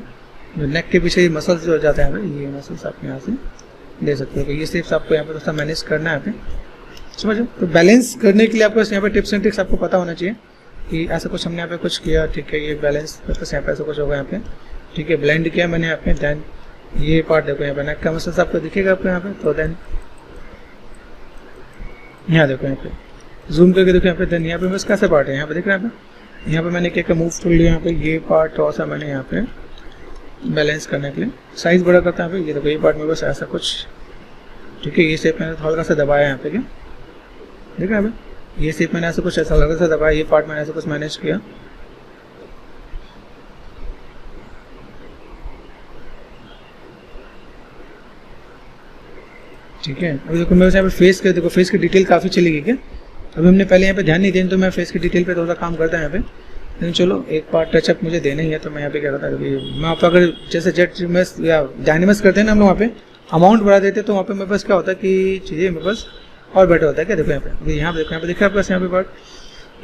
जो नेक के पीछे मसल्स जो जाता है यहाँ पे, ये मसल्स आप यहाँ से दे सकते हो। ये शेप्स आपको यहाँ पे थोड़ा सा मैनेज करना है यहाँ पे, समझो। तो बैलेंस करने के लिए आपको यहाँ पे टिप्स एंड ट्रिक्स आपको पता होना चाहिए कि ऐसा कुछ हमने यहाँ पे कुछ किया, ठीक है। ये बैलेंस पर्पस यहाँ पे ऐसा कुछ होगा यहाँ पे, ठीक है। ब्लेंड किया मैंने यहाँ पे, देन ये पार्ट देखो यहाँ पे नेक का मसल्स आपको दिखेगा आपको यहाँ पे, तो देन यहाँ देखो यहाँ पे जूम करके देखो यहाँ पे, देन यहाँ पे बस कैसे पार्ट है यहाँ पे दिख रहा है यहाँ पे मैंने क्या मूव टूल लिया यहाँ पे, ये पार्ट थोड़ा सा मैंने यहाँ पे बैलेंस करने के लिए साइज बड़ा करता है यहाँ पे। ये देखो ये पार्ट में बस ऐसा कुछ, ठीक है। ये शेप मैंने हल्का सा दबाया यहाँ पे, क्या देख रहे हैं यहाँ पे, ये शेप मैंने ऐसा कुछ ऐसा हल्का सा दबाया, ये पार्ट मैंने ऐसा कुछ मैनेज किया, ठीक है। अभी देखो मेरे यहाँ पे फेस के देखो फेस की डिटेल काफ़ी चली गई क्या, अभी हमने पहले यहाँ पे ध्यान नहीं दिया, तो मैं फेस की डिटेल पे थोड़ा काम करता है यहाँ पे, लेकिन चलो एक पार्ट टचअप मुझे देना ही है। तो मैं यहाँ पे क्या करता है, मैं आप अगर जैसे जेट रिमस या डायनेमस करते हैं ना हम लोग, वहाँ पे अमाउंट बढ़ा देते हैं, तो वहाँ पे मेरे पास क्या होता है कि चीज़ें मेरे पास और बेटर होता है क्या। देखो यहाँ पे, यहाँ पे देखो, यहाँ पे दिखा है आपके यहाँ पे पार्ट,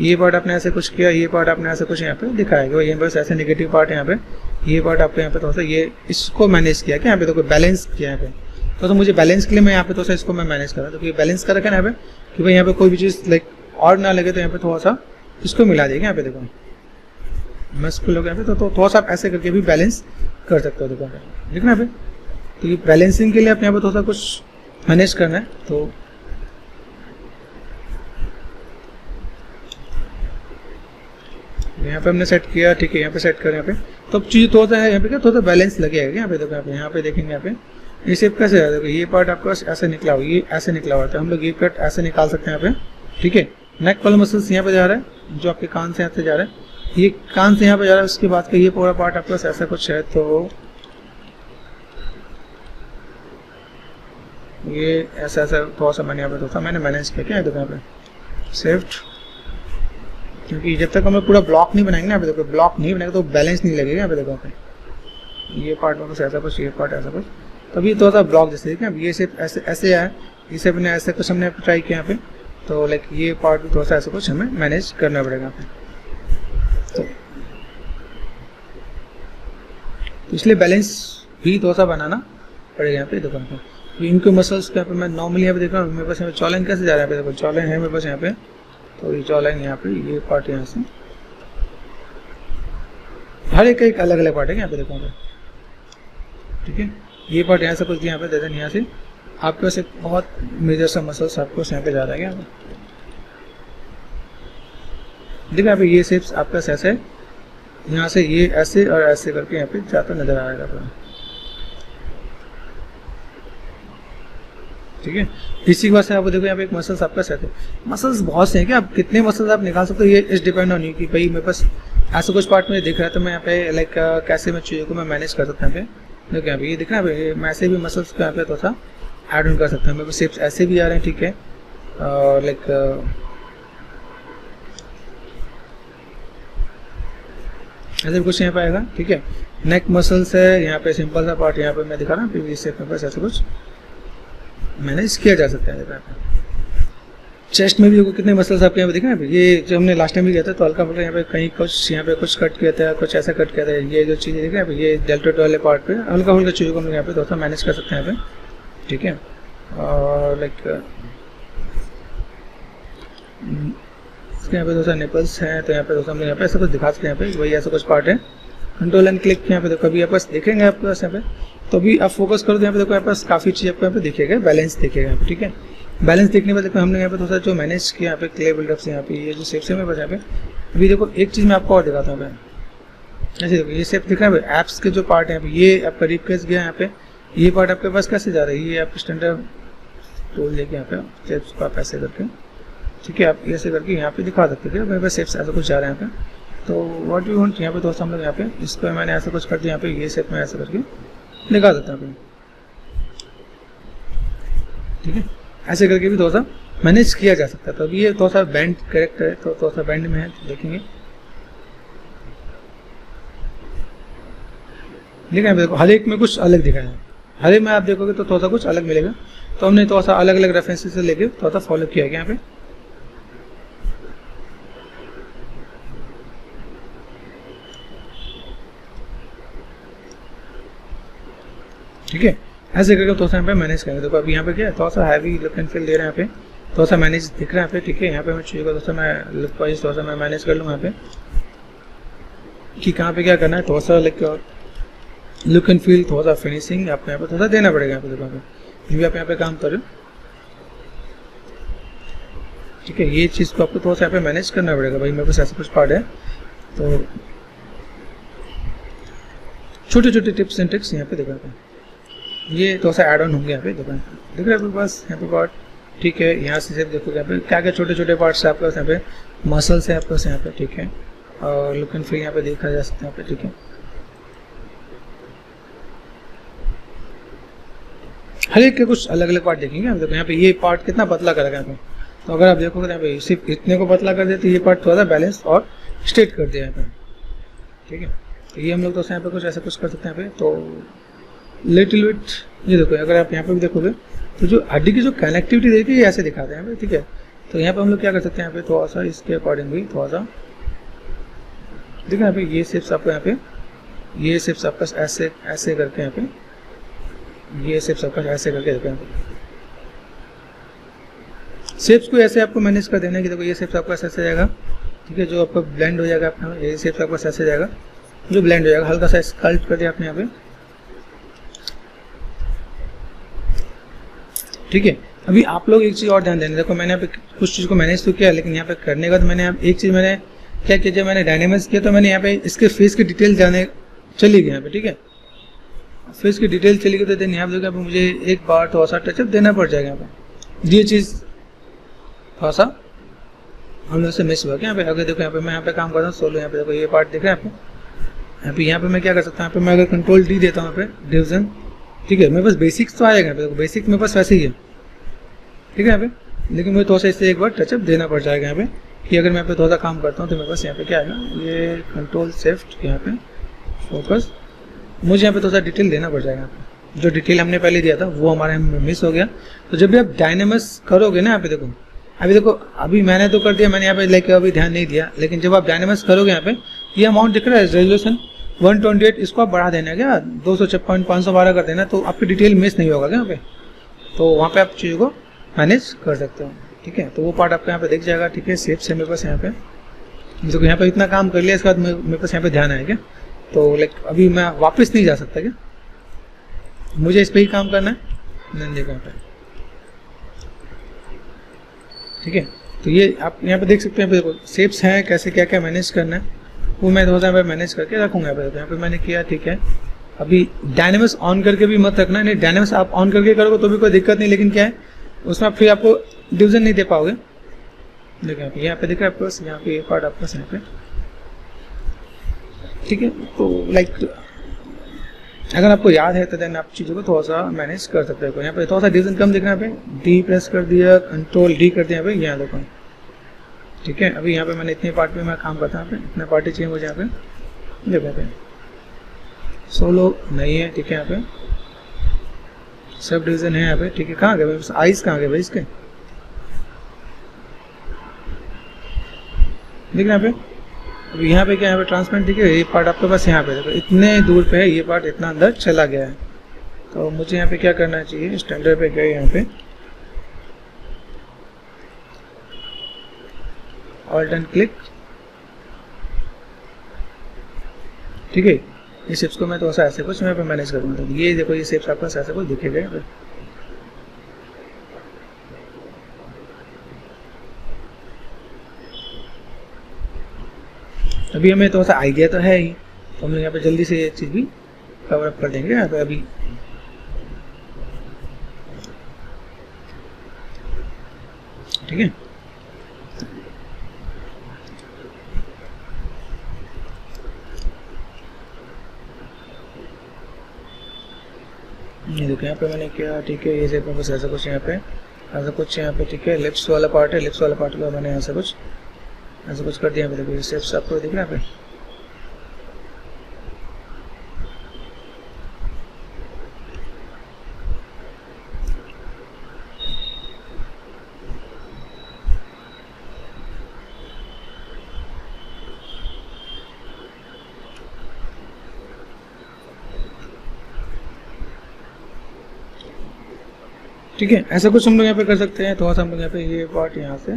ये पार्ट आपने ऐसे कुछ किया, ये पार्ट आपने ऐसे कुछ यहाँ पे दिखाया, ये बस ऐसे नेगेटिव पार्ट है यहाँ पे, ये पार्ट आपको यहाँ पे थोड़ा सा ये इसको मैनेज किया क्या यहाँ पे, देखो बैलेंस किया यहाँ पे। तो मुझे बैलेंस के लिए मैं यहाँ पे थोड़ा सा इसको मैं मैनेज कर रहा हूँ, तो ये बैलेंस कर रखा है यहाँ पे कि भाई यहाँ पे कोई भी चीज़ लाइक और ना लगे, तो यहाँ पे थोड़ा सा इसको मिला देगा यहाँ पे, देखो मस्कुल हो गया यहाँ पे, तो थोड़ा सा आप ऐसे करके भी बैलेंस कर सकते हो, देखो ठीक है यहाँ पे। तो ये बैलेंसिंग के लिए आप यहाँ पे थोड़ा सा कुछ मैनेज करना है, तो यहाँ पे हमने सेट किया, ठीक है, यहाँ पे सेट करें यहाँ पे, तो अब चीज़ थोड़ा सा है यहाँ पे क्या, थोड़ा सा बैलेंस लगेगा यहाँ पे। देखो यहाँ पे देखेंगे यहाँ पे ये शेप कैसे है, देखो ये पार्ट आपका ऐसे निकला हुआ, ये ऐसे निकला हुआ था, हम लोग ये कट ऐसे निकाल सकते हैं यहाँ पे, ठीक है। नेक वाला मसल्स यहाँ पे जा रहा है, जो आपके कान से यहाँ से जा रहा है, ये कान से यहाँ पे जा रहा है, उसके बाद का ये पूरा पार्ट आपके पास ऐसा कुछ है, तो ये ऐसा ऐसा थोड़ा सा मैंने यहाँ पे था, मैंने मैनेज किया क्या, देखो यहाँ पे शिफ्ट, क्योंकि जब तक हम लोग पूरा ब्लॉक नहीं बनाएंगे ना, यहाँ पे देखो ब्लॉक नहीं बनाएंगे तो बैलेंस नहीं लगेगा। यहाँ पे देखो यहाँ पे ये पार्ट में कुछ ऐसा कुछ, ये पार्ट ऐसा कुछ, तभी थोड़ा सा ब्लॉक जैसे देखिए, ये सिर्फ ऐसे ऐसे आया, ये सिर्फ ने ऐसे कुछ हमने ट्राई किया यहाँ पे, तो लाइक ये पार्ट भी थोड़ा सा ऐसा कुछ हमें मैनेज करना पड़ेगा यहाँ पे, तो इसलिए बैलेंस भी थोड़ा सा बनाना पड़ेगा यहाँ पे। देखो यहाँ पे इनके मसल्स पे मैं नॉर्मली यहाँ पे देख रहा हूँ, मेरे पास यहाँ चौलाइन कैसे जा रहा है, देखो चौलाइन है मेरे पास यहाँ पे, तो ये चौलाइन यहाँ पे, ये पार्ट यहाँ से, हर एक अलग अलग पार्ट है यहाँ पे, देखो यहाँ पे, ठीक है। ये पार्ट यहाँ से कुछ यहाँ पे दे दें, यहाँ से आपके पास एक बहुत मेजर सा मसल्स आपको यहाँ पे जा रहा है यहाँ पे, देखो यहाँ पे ये शेप्स आपका ऐसे है, यहाँ से ये ऐसे और ऐसे करके यहाँ पे जाता नजर आ रहा है, ठीक है। इसी वजह से आप देखो यहाँ पे एक मसल्स आपका सेट है, मसल्स बहुत से हैं, क्या आप कितने मसल्स आप निकाल सकते हो, ये इस डिपेंड ऑन यू कि भाई मेरे पास ऐसा कुछ पार्ट में दिख रहा है, तो मैं यहाँ पे लाइक कैसे मैं चीज़ों को मैं मैनेज कर सकता हूँ यहाँ पे। देखो यहाँ पे ये दिख रहा है, मैं ऐसे भी मसल्स को यहाँ पे थोड़ा सा ऐड ऑन कर सकता हूँ, मेरे पास शेप्स ऐसे भी आ रहे हैं, ठीक है, और लाइक ऐसे भी कुछ यहाँ पे आएगा, ठीक है। नेक मसल्स है यहाँ पे, सिंपल सा पार्ट यहाँ पे मैं दिखा रहा हूँ, प्रीवियस शेप में पास ऐसा कुछ मैनेज किया जा सकता है। चेस्ट में भी देखो कितने मसल्स आपके यहाँ पे दिखा है, ये जो हमने लास्ट टाइम भी किया था, तो हल्का फुल्का यहाँ पे कहीं कुछ यहाँ पे कुछ कट किया था, कुछ ऐसा कट किया था, ये जो चीज़ें दिख रहा है ये डेल्टोइड वाले पार्ट पे हल्का फुल्का चीज़ों को हम यहाँ पे थोड़ा सा मैनेज कर सकते हैं यहाँ पे, ठीक है। और लाइक इसके यहाँ पे थोड़ा सा निपल्स हैं, तो यहाँ पे दोस्तों हम यहाँ पे ऐसा कुछ दिखा सकते हैं, यहाँ पे वही ऐसा कुछ पार्ट है, कंट्रोल एंड क्लिक यहाँ पे देखो, कभी आप पास देखेंगे आपके पास यहाँ पे, तो भी आप फोकस करो तो यहाँ पे देखो यहाँ पास काफ़ी चीज़ आपको यहाँ पे दिखेगा, बैलेंस दिखेगा यहाँ पे, ठीक है। बैलेंस देखने पर देखो हमने यहाँ पे थोड़ा सा जो मैनेज किया यहाँ पे क्ले बिल्डअप से, यहाँ पे ये जो शेप्स है मेरे पास यहाँ पे, अभी देखो एक चीज़ मैं आपको और दिखाता हूँ, ऐसे देखो ये शेप दिख रहा है, एप्स के जो पार्ट है यहाँ पे, ये आपका रिप केस गया यहाँ पे, ये पार्ट आपके पास कैसे जा रहा है, ये आप स्टैंडर्ड टूल लेके यहाँ पे शेप्स को आप ऐसे करके, ठीक है, आप ऐसे करके यहाँ पे दिखा सकते थे, मेरे पास शेप्स ऐसा कुछ जा रहा है यहाँ पे, तो व्हाट यू वांट यहाँ पे दोस्तों हम लोग यहाँ पे इस पर मैंने ऐसा कुछ कर दिया, यहाँ पे ये शेप में ऐसा करके दिखा देता हूँ, ठीक है। ऐसे करके भी थोड़ा सा मैनेज किया जा सकता है, तो अभी ये थोड़ा सा बैंड करेक्ट है, तो थोड़ा सा बैंड में है, देखेंगे, देखा है देखो हर एक में कुछ अलग दिखा है, हर एक में आप देखोगे तो थोड़ा सा कुछ अलग मिलेगा, तो हमने थोड़ा सा अलग अलग रेफरेंसेस से लेके थोड़ा सा फॉलो किया गया यहाँ पे, ठीक है। ऐसे करके थोड़ा सा यहाँ पे मैनेज करेंगे, देखो अभी यहाँ पे क्या है, थोड़ा सा हैवी लुक एंड फील दे रहे हैं यहाँ पे, थोड़ा सा मैनेज दिख रहा है यहाँ पे, ठीक है। यहाँ पे मैं चाहिए थोड़ा सा मैं लुक वाइज थोड़ा सा मैं मैनेज कर लूँगा यहाँ पे कि कहाँ पे क्या करना है, थोड़ा सा लाइक लुक एंड फील, थोड़ा सा फिनिशिंग आपको यहाँ पे थोड़ा सा देना पड़ेगा यहाँ पे, देखो यहाँ पे जो भी आप यहाँ पे काम कर रहे हो, ठीक है। ये चीज़ को आपको थोड़ा सा यहाँ पे मैनेज करना पड़ेगा, भाई मेरे पास ऐसा कुछ पार्ट है, तो छोटे छोटे टिप्स एंड ट्रिक्स यहाँ पे देखो, ये थोड़ा सा ऐड ऑन होंगे यहाँ पे, देखो देख रहे हैं आपके पास यहाँ पे पार्ट, ठीक है। यहाँ से सिर्फ देखो यहाँ पे क्या क्या छोटे छोटे पार्ट्स है आपके पास यहाँ पे, मसल्स है आपके पास यहाँ पे, ठीक है, और लुक एंड फील यहाँ पे देखा जा सकता है यहाँ पे, ठीक है। हर एक के कुछ अलग अलग पार्ट देखेंगे हम, देखो यहाँ पे ये पार्ट कितना पतला करेगा यहाँ पे, तो अगर आप देखोगे यहाँ पे सिर्फ इतने को पतला कर देते, ये पार्ट थोड़ा सा बैलेंस और स्ट्रेट कर दिया यहाँ पे, ठीक है। तो ये हम लोग तो यहाँ पे कुछ ऐसा कुछ कर सकते हैं यहाँ पे, तो लिटिल बिट ये देखो, अगर आप यहाँ पे भी देखोगे तो जो हड्डी की जो कनेक्टिविटी देखिए ये ऐसे दिखाते हैं यहाँ पे, ठीक है। तो यहाँ पे हम लोग क्या कर सकते हैं यहाँ पे, थोड़ा सा इसके अकॉर्डिंग भी थोड़ा सा देखो यहाँ पे ये शेप्स आपको यहाँ पे, ये शेप्स आपका ऐसे ऐसे करके यहाँ पे, ये शेप्स आपका ऐसे करके देखो यहाँ पे, शेप्स को ऐसे आपको मैनेज कर देना है कि देखो ये शेप्स आपका ऐसे जाएगा, ठीक है, जो आपका ब्लेंड हो जाएगा अपना, ये शेप्स आपका ऐसे जाएगा जो ब्लेंड हो जाएगा, हल्का सा स्कल्प्ट कर दिया आपने यहाँ पे, ठीक है। अभी आप लोग एक चीज़ और ध्यान देना, देखो मैंने यहाँ पे कुछ चीज़ को मैनेज तो किया, लेकिन यहाँ पे करने का तो मैंने एक चीज़ मैंने क्या किया, जब मैंने डायनेमिक्स किया तो मैंने यहाँ पे इसके फेस की डिटेल जाने चली गई यहाँ पे, ठीक है, फेस की डिटेल चली गई, तो देन यहाँ पे देखो मुझे एक बार थोड़ा सा टचअप देना पड़ जाएगा यहाँ पे, ये चीज़ थोड़ा सा हम लोग से मिस हुआ क्या यहाँ पे। अगर देखो यहाँ पे मैं यहाँ पे काम करता हूँ सोलो, यहाँ पे देखो ये पार्ट दिख रहा है आपको, यहाँ पे मैं क्या कर सकता हूँ, यहाँ पे मैं अगर कंट्रोल डी देता हूँ यहाँ पे डिवीजन, ठीक है, मेरे पास बेसिक्स तो आएगा यहाँ पे, देखो बेसिक मेरे पास वैसे ही है, ठीक है यहाँ पे, लेकिन मुझे थोड़ा सा इससे एक बार टचअप देना पड़ जाएगा यहाँ पे, कि अगर मैं यहाँ पे थोड़ा सा काम करता हूँ तो मेरे पास यहाँ पे क्या आएगा, ये कंट्रोल शिफ्ट यहाँ पे फोकस, मुझे यहाँ पे थोड़ा सा डिटेल देना पड़ जाएगा यहाँ पे, जो डिटेल हमने पहले दिया था वो हमारे मिस हो गया। तो जब भी आप डायनेमिक्स करोगे ना यहाँ पे देखो, अभी मैंने तो कर दिया, मैंने यहाँ पे लेके अभी ध्यान नहीं दिया, लेकिन जब आप डायनेमिक्स करोगे यहाँ पे ये अमाउंट दिख रहा है रेजोल्यूशन 128, इसको आप बढ़ा देना क्या 256.512 कर देना, तो आपकी डिटेल मिस नहीं होगा क्या यहाँ पे, तो वहाँ पे आप चीज़ों को मैनेज कर सकते हो, ठीक है। तो वो पार्ट आपको यहाँ पे दिख जाएगा, ठीक है। सेफ से मेरे पास यहाँ पे देखो, यहाँ पे इतना काम कर लिया, इसके बाद मेरे पास यहाँ पे ध्यान आएगा, तो लाइक अभी मैं वापस नहीं जा सकता क्या, मुझे इस पर ही काम करना है, नहीं देखो यहाँ पे, ठीक है। तो ये आप यहाँ पे देख सकते हैं, देखो शेप्स हैं, कैसे क्या क्या मैनेज करना है वो मैं थोड़ा सा मैनेज करके रखूँगा यहाँ पे मैंने किया, ठीक है। अभी डायनेमिक्स ऑन करके भी मत रखना, नहीं डायनेमिक्स आप ऑन करके करोगे तो भी कोई दिक्कत नहीं, लेकिन क्या है उसमें फिर आपको डिवीजन नहीं दे पाओगे। देखो यहाँ पे दिख रहा है आपके, यहाँ पे ये पार्ट आपके पास यहाँ पे, ठीक है। तो लाइक अगर आपको याद है तो देन आप चीज़ों को थोड़ा सा मैनेज कर सकते हो। यहाँ पे थोड़ा सा डिवीजन कम दिख रहा है, यहाँ पे डी प्रेस कर दिया, कंट्रोल डी कर दिया यहाँ पे, यहाँ देखो, ठीक है। अभी यहाँ पे मैंने इतने पार्ट पे मैं काम करता हूँ, यहाँ पे इतने पार्टी चाहिए मुझे, यहाँ पे देखो यहाँ पे सोलो नहीं है, ठीक है। यहाँ पे सब डिवीजन है यहाँ पे, ठीक है। कहाँ गए आइस, कहाँ गए भाई इसके, देख रहे यहाँ पे। अभी यहाँ पे क्या, यहाँ पे ट्रांसपेरेंट, ठीक है। ये पार्ट आपके पास यहाँ पे देखो इतने दूर पे है, ये पार्ट इतना अंदर चला गया है, तो मुझे यहाँ पे क्या करना चाहिए, स्टैंडर्ड पे गए, यहाँ पे ऑल्ट एंड क्लिक, ठीक है। ये शेप्स को मैं थोड़ा सा ऐसे कुछ मैं पे मैनेज करूँगा, तो ये देखो ये शेप्स आपको ऐसे कुछ दिखेगा यहाँ पे। अभी हमें थोड़ा सा आइडिया तो है ही, तो हम लोग यहाँ पे जल्दी से ये चीज़ भी कवर अप कर देंगे यहाँ पे। अभी ठीक है, ये देखो यहाँ पे मैंने किया, ठीक है। ये शेप में बस ऐसा कुछ यहाँ पे, ऐसा कुछ यहाँ पे, ठीक है। लिप्स वाला पार्ट है, लिप्स वाला पार्ट का मैंने ऐसा कुछ कर दिया। देखो ये शेप्स आपको दिख रहा है यहाँ पे, ठीक है। ऐसा कुछ हम लोग यहाँ पे कर सकते हैं। थोड़ा सा हम लोग यहाँ पे ये पार्ट यहाँ से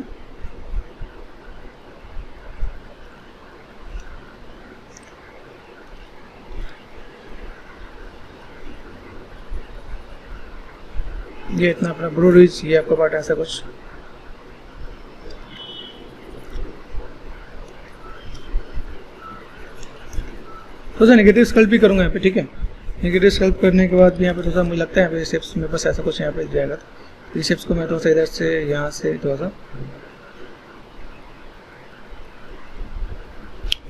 ये इतना अपना ब्रो रिच, ये आपका पार्ट ऐसा कुछ, तो सा नेगेटिव स्कल्प भी करूँगा यहाँ पे, ठीक है। नेगेटिव स्कल्प करने के बाद भी यहाँ पे थोड़ा सा मुझे लगता है यहाँ पे शेप्स मेरे पास ऐसा कुछ यहाँ पे जाएगा, तो ये शेप्स को मैं थोड़ा सा इधर से यहाँ से थोड़ा सा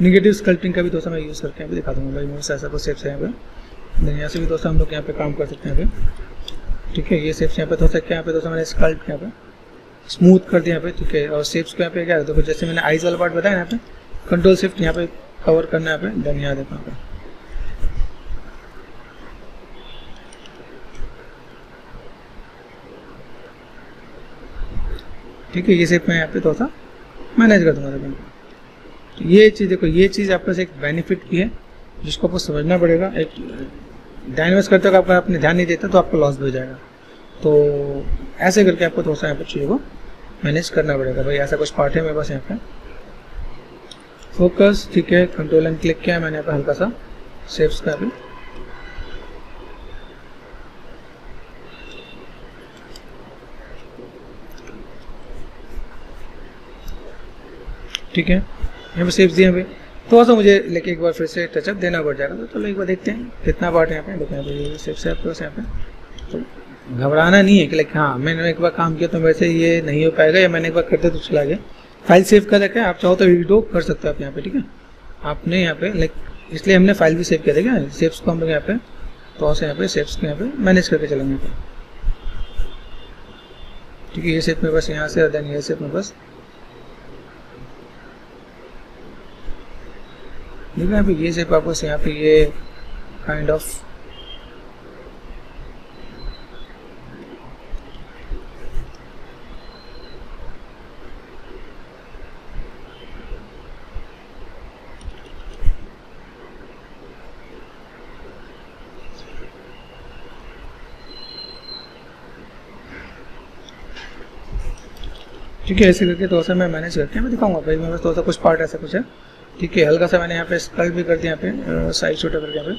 नेगेटिव स्कल्पिंग का भी थोड़ा सा मैं यूज़ करके यहाँ पे दिखा दूँगा भाई। मेरे पास ऐसा कुछ शेप्स है यहाँ पे, यहाँ से भी थोड़ा सा हम लोग यहाँ पे काम कर सकते हैं यहाँ पे, ठीक है। ये शेप्स यहाँ पे थोड़ा सा क्या, यहाँ पे थोड़ा सा मैंने स्कल्प यहाँ पे स्मूथ कर दिया यहाँ पे, ठीक है। और शेप्स को यहाँ पे क्या है, देखो जैसे मैंने आइज वाला पार्ट बताया यहाँ पे, कंट्रोल शिफ्ट यहाँ पे कवर करना है यहाँ पे, देन यहाँ देखो यहाँ पे, ठीक है। ये शेप मैं यहाँ पे थोड़ा सा मैनेज कर दूँगा। तो ये चीज़ देखो, ये चीज़ आपके पास एक बेनिफिट भी है जिसको आपको समझना पड़ेगा। एक डायनेमिक्स करते वक्त आपका आपने ध्यान नहीं देता तो आपको लॉस भी हो जाएगा, तो ऐसे करके आपको थोड़ा सा यहाँ पर चीज़ों को मैनेज करना पड़ेगा भाई। ऐसा कुछ पार्ट है मेरे पास यहाँ पे, फोकस, ठीक है। कंट्रोल एंड क्लिक किया है मैंने यहाँ पे हल्का सा शेप्स का भी, ठीक है। यहाँ पे शेप्स दिए हैं भाई, थोड़ा सा मुझे लेके एक बार फिर से टचअप देना पड़ जाएगा। तो चलो एक बार देखते हैं कितना पार्ट है यहाँ पे। देखो यहाँ पे ये शेप्स है आपके पास यहाँ पे, तो घबराना नहीं है कि लाइक हाँ मैंने एक बार काम किया तो वैसे ये नहीं हो पाएगा, या मैंने एक बार करते तो चला गया। फाइल सेव कर रखा है, आप चाहो तो एडिट कर सकते हो आप यहाँ पे, ठीक है। आपने यहाँ पे लाइक इसलिए हमने फाइल भी सेव किया था क्या, शेप्स को हम लोग यहाँ पे तो यहाँ पे शेप्स को यहाँ पे मैनेज करके चलेंगे यहाँ पे, ठीक है। ये शेप में बस यहाँ से, देन ये शेप में बस देखो यहाँ पे ये शेप आपको यहाँ पे ये काइंड ऑफ ठीक है। ऐसे करके थोड़ा सा मैं मैनेज करके मैं दिखाऊंगा भाई, मेरे पास थोड़ा सा कुछ पार्ट ऐसा कुछ है, ठीक है। हल्का सा मैंने यहाँ पे स्कल्प भी कर दिया, यहाँ पे साइज छोटा करके यहाँ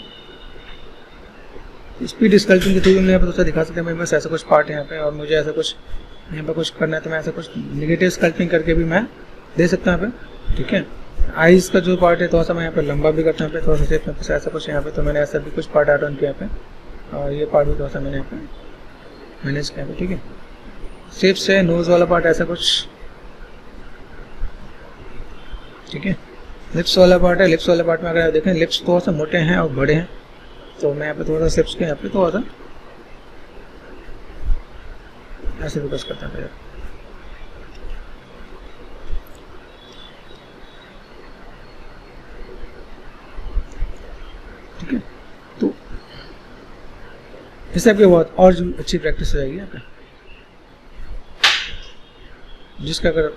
पे स्पीड स्कल्पिंग के थ्रू यहाँ पे थोड़ा सा दिखा सकते हैं। मेरे पास ऐसा कुछ पार्ट है यहाँ पे, और मुझे ऐसा कुछ यहाँ पे कुछ करना है तो मैं ऐसा कुछ निगेटिव स्कल्पिंग करके भी मैं दे सकता हूँ यहाँ पे, ठीक है। आइज़ का जो पार्ट है थोड़ा सा मैं यहाँ पे लंबा भी करता हूँ, थोड़ा सा शेप में ऐसा कुछ यहाँ पे, तो मैंने ऐसा भी कुछ पार्ट ऐड ऑन किया यहाँ पे, और ये पार्ट भी थोड़ा सा मैंने यहाँ पे मैनेज किया पे, ठीक है। शेप्स है, नोज वाला पार्ट ऐसा कुछ, ठीक है। लिप्स वाला पार्ट है, लिप्स वाले पार्ट में अगर आप देखें लिप्स थोड़ा सा मोटे हैं और बड़े हैं, तो मैं यहाँ पे थोड़ा सा लिप्स के यहाँ पे थोड़ा सा ऐसे फोकस करता हूँ, ठीक है। तो इससे आपकी बहुत और अच्छी प्रैक्टिस हो जाएगी यहाँ पे, जिसका अगर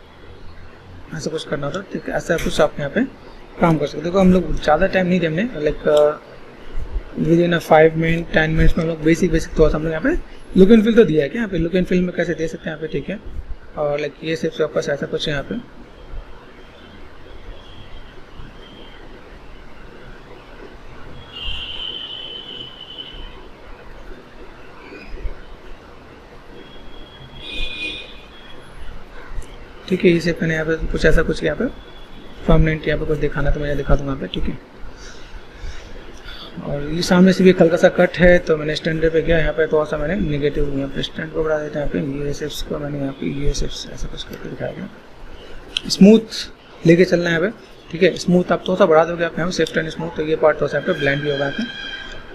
ऐसा कुछ करना होता है, ऐसा कुछ आप यहाँ पे काम कर सकते। देखो हम लोग ज़्यादा टाइम नहीं देंगे, like with in 5 minute 10 minutes में हम लोग बेसिक थोड़ा सा हम लोग यहाँ पे लुक एंड फील तो दिया है क्या यहाँ पे, लुक एंड फील में कैसे दे सकते हैं यहाँ पे, ठीक है। और लाइक ये सिर्फ आपका ऐसा कुछ है यहाँ पे, ठीक है। इसे मैंने यहाँ पे कुछ ऐसा कुछ यहाँ पे परमानेंट यहाँ पे कुछ दिखाना तो मैं दिखा दूंगा यहाँ पे, ठीक है। और ये सामने से भी एक हल्का सा कट है, तो मैंने स्टैंडर्ड पे गया यहाँ पे थोड़ा सा मैंने निगेटिव यहाँ पे स्टैंड को बढ़ा देता है, यहाँ पे ये शेप्स को मैंने यहाँ पे ये शेप्स ऐसा कुछ करके दिखाया गया। स्मूथ लेके चलना है यहाँ पे, ठीक है। स्मूथ आप थोड़ा सा बढ़ा दोगे आप यहाँ पे सेफ्ट एंड स्मूथ, तो ये पार्ट थोड़ा सा यहाँ पे ब्लेंड भी होगा यहाँ पे,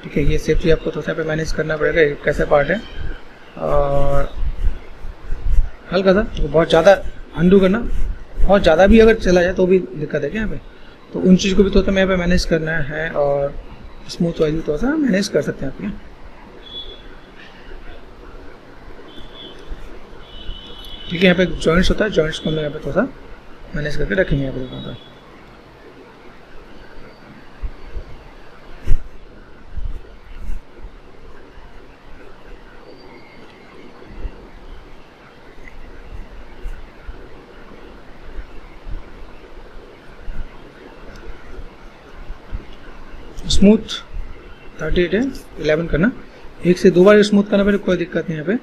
ठीक है। ये शेप भी आपको थोड़ा सा यहाँ पे मैनेज करना पड़ेगा, ये कैसा पार्ट है। और हल्का सा तो बहुत ज़्यादा अंडू करना, बहुत ज़्यादा भी अगर चला जाए तो भी दिक्कत है क्या यहाँ पे, तो उन चीज़ को भी थोड़ा सा यहाँ पे मैनेज करना है। और स्मूथ वाइज भी थोड़ा सा मैनेज कर सकते हैं आप यहाँ, ठीक है। यहाँ पे जॉइंट्स होता है, जॉइंट्स को हम लोग यहाँ पे थोड़ा सा मैनेज करके रखेंगे यहाँ पे। स्मूथ 38 है, 11 करना, 1 से 2 बार स्मूथ करना, फिर कोई दिक्कत नहीं यहाँ पे,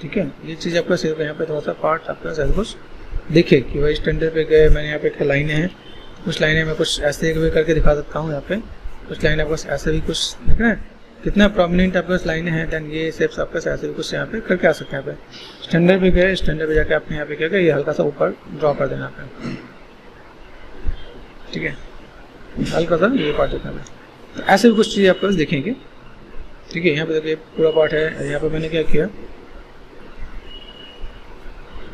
ठीक है। ये चीज़ आपका सेव है यहाँ पे, थोड़ा सा पार्ट आपका ऐसा कुछ देखिए कि भाई स्टैंडर्ड पे गए, मैंने यहाँ पे क्या लाइनें हैं, कुछ लाइनें मैं कुछ ऐसे भी करके दिखा सकता हूँ यहाँ पे, कुछ लाइनें आपके ऐसे भी कुछ दिख रहा है, कितना प्रोमिनेंट आपके पास लाइनें हैं। दैन ये शेप्स आपके ऐसे भी कुछ यहाँ पे करके आ सकते हैं यहाँ पे। स्टैंडर्ड पे गए, स्टैंडर्ड पे जाके आपने यहाँ पे क्या किया, ये हल्का सा ऊपर ड्रॉ कर देना यहाँ पे, ठीक है। हल्का सा ये पार्ट देखना है, तो ऐसे भी कुछ चीज़ें आपके पास देखेंगे, ठीक है। यहाँ पे देखिए पूरा पार्ट है, यहाँ पे मैंने क्या किया,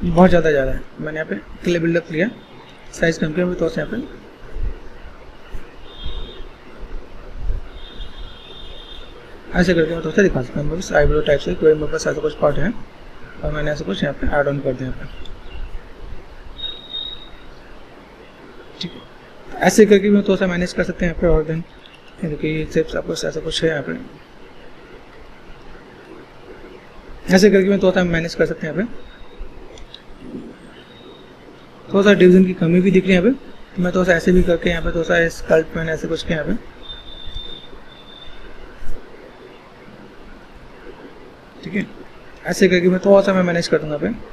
बहुत ज़्यादा है, मैंने यहाँ पे क्ले बिल्डअप लिया, साइज कम किया तो यहाँ पे ऐसे करके मैं थोड़ा दिखा सकता हूँ। बस आईब्रो टाइप से कोई मेरे पास ऐसा कुछ पार्ट है और मैंने ऐसा कुछ यहाँ पे ऐड ऑन कर दिया यहाँ पे, ठीक है। ऐसे करके भी थोड़ा सा मैनेज कर सकते हैं यहाँ पे। और देन देखिए ये शेप्स आपको ऐसा कुछ है यहाँ पे, ऐसे करके मैं थोड़ा सा मैनेज कर सकते हैं यहाँ पे। थोड़ा सा डिवीजन की कमी भी दिख रही है यहाँ पे, तो मैं थोड़ा सा ऐसे भी करके यहाँ पे थोड़ा सा स्कल्प मैंने ऐसे कुछ किया यहाँ पे, ठीक है। ऐसे करके मैं थोड़ा सा मैं मैनेज कर दूंगा यहाँ पे।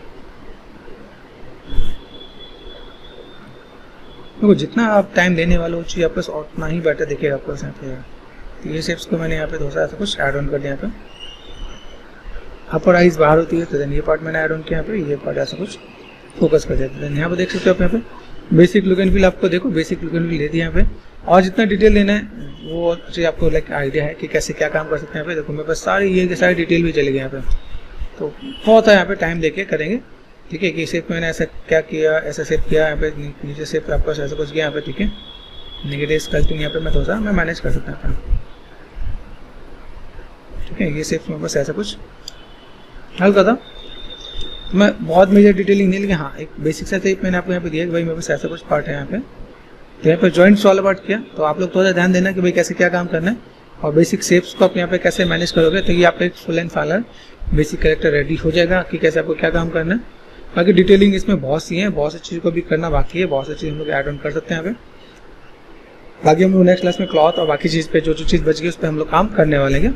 देखो जितना आप टाइम देने वाले हो चीज़ आपको उतना ही बेटर दिखेगा आपको यहाँ पे। तो ये शेप्स को मैंने यहाँ पे थोड़ा सा ऐसा कुछ ऐड ऑन कर दिया यहाँ पे। अपर आइज बाहर होती है तो देन ये पार्ट मैंने ऐड ऑन किया यहाँ पे, ये पार्ट ऐसा कुछ फोकस कर दिया। देन यहाँ पे देख सकते हो आप यहाँ पे बेसिक लुक एंड फील, आपको देखो बेसिक लुक एंड फील दे दिया यहाँ पे। और जितना डिटेल लेना है वो चीज़ आपको लाइक आइडिया है कि कैसे क्या काम कर सकते हैं यहाँ पे। देखो मेरे पास सारी ये सारी डिटेल भी चली गई यहाँ पे, तो बहुत है यहाँ पे टाइम देके करेंगे। ठीक है कि शेप मैंने ऐसा क्या किया, ऐसा शेप किया यहाँ पे, नीचे शेप आपको ऐसा कुछ किया यहाँ पे। ठीक है नेगेटिव स्कल्पटिंग यहाँ पे मैं थोड़ा सा मैं मैनेज कर सकता हूँ। ठीक है ये शेप मेरे पास ऐसा कुछ हल्का था, मैं बहुत मेजर डिटेलिंग नहीं, लेकिन हाँ एक बेसिक सा शेप मैंने आपको यहाँ पे दिया कि भाई मेरे पास ऐसा कुछ पार्ट है यहाँ पे। तो यहाँ पे जॉइंट्स वाला पार्ट किया, तो आप लोग थोड़ा ध्यान देना कि भाई कैसे क्या काम करना है और बेसिक शेप्स को आप यहाँ पे कैसे मैनेज करोगे, तो ये आपका एक full and final basic character ready हो जाएगा कि कैसे आपको क्या काम करना है। बाकी डिटेलिंग इसमें बहुत सी है, बहुत सी चीज़ को भी करना बाकी है, बहुत सी चीज़ हम लोग ऐड ऑन कर सकते हैं यहाँ पे। बाकी हम लोग नेक्स्ट क्लास में क्लॉथ और बाकी चीज़ पे जो चीज़ बच गई उस पर हम लोग काम करने वाले हैं।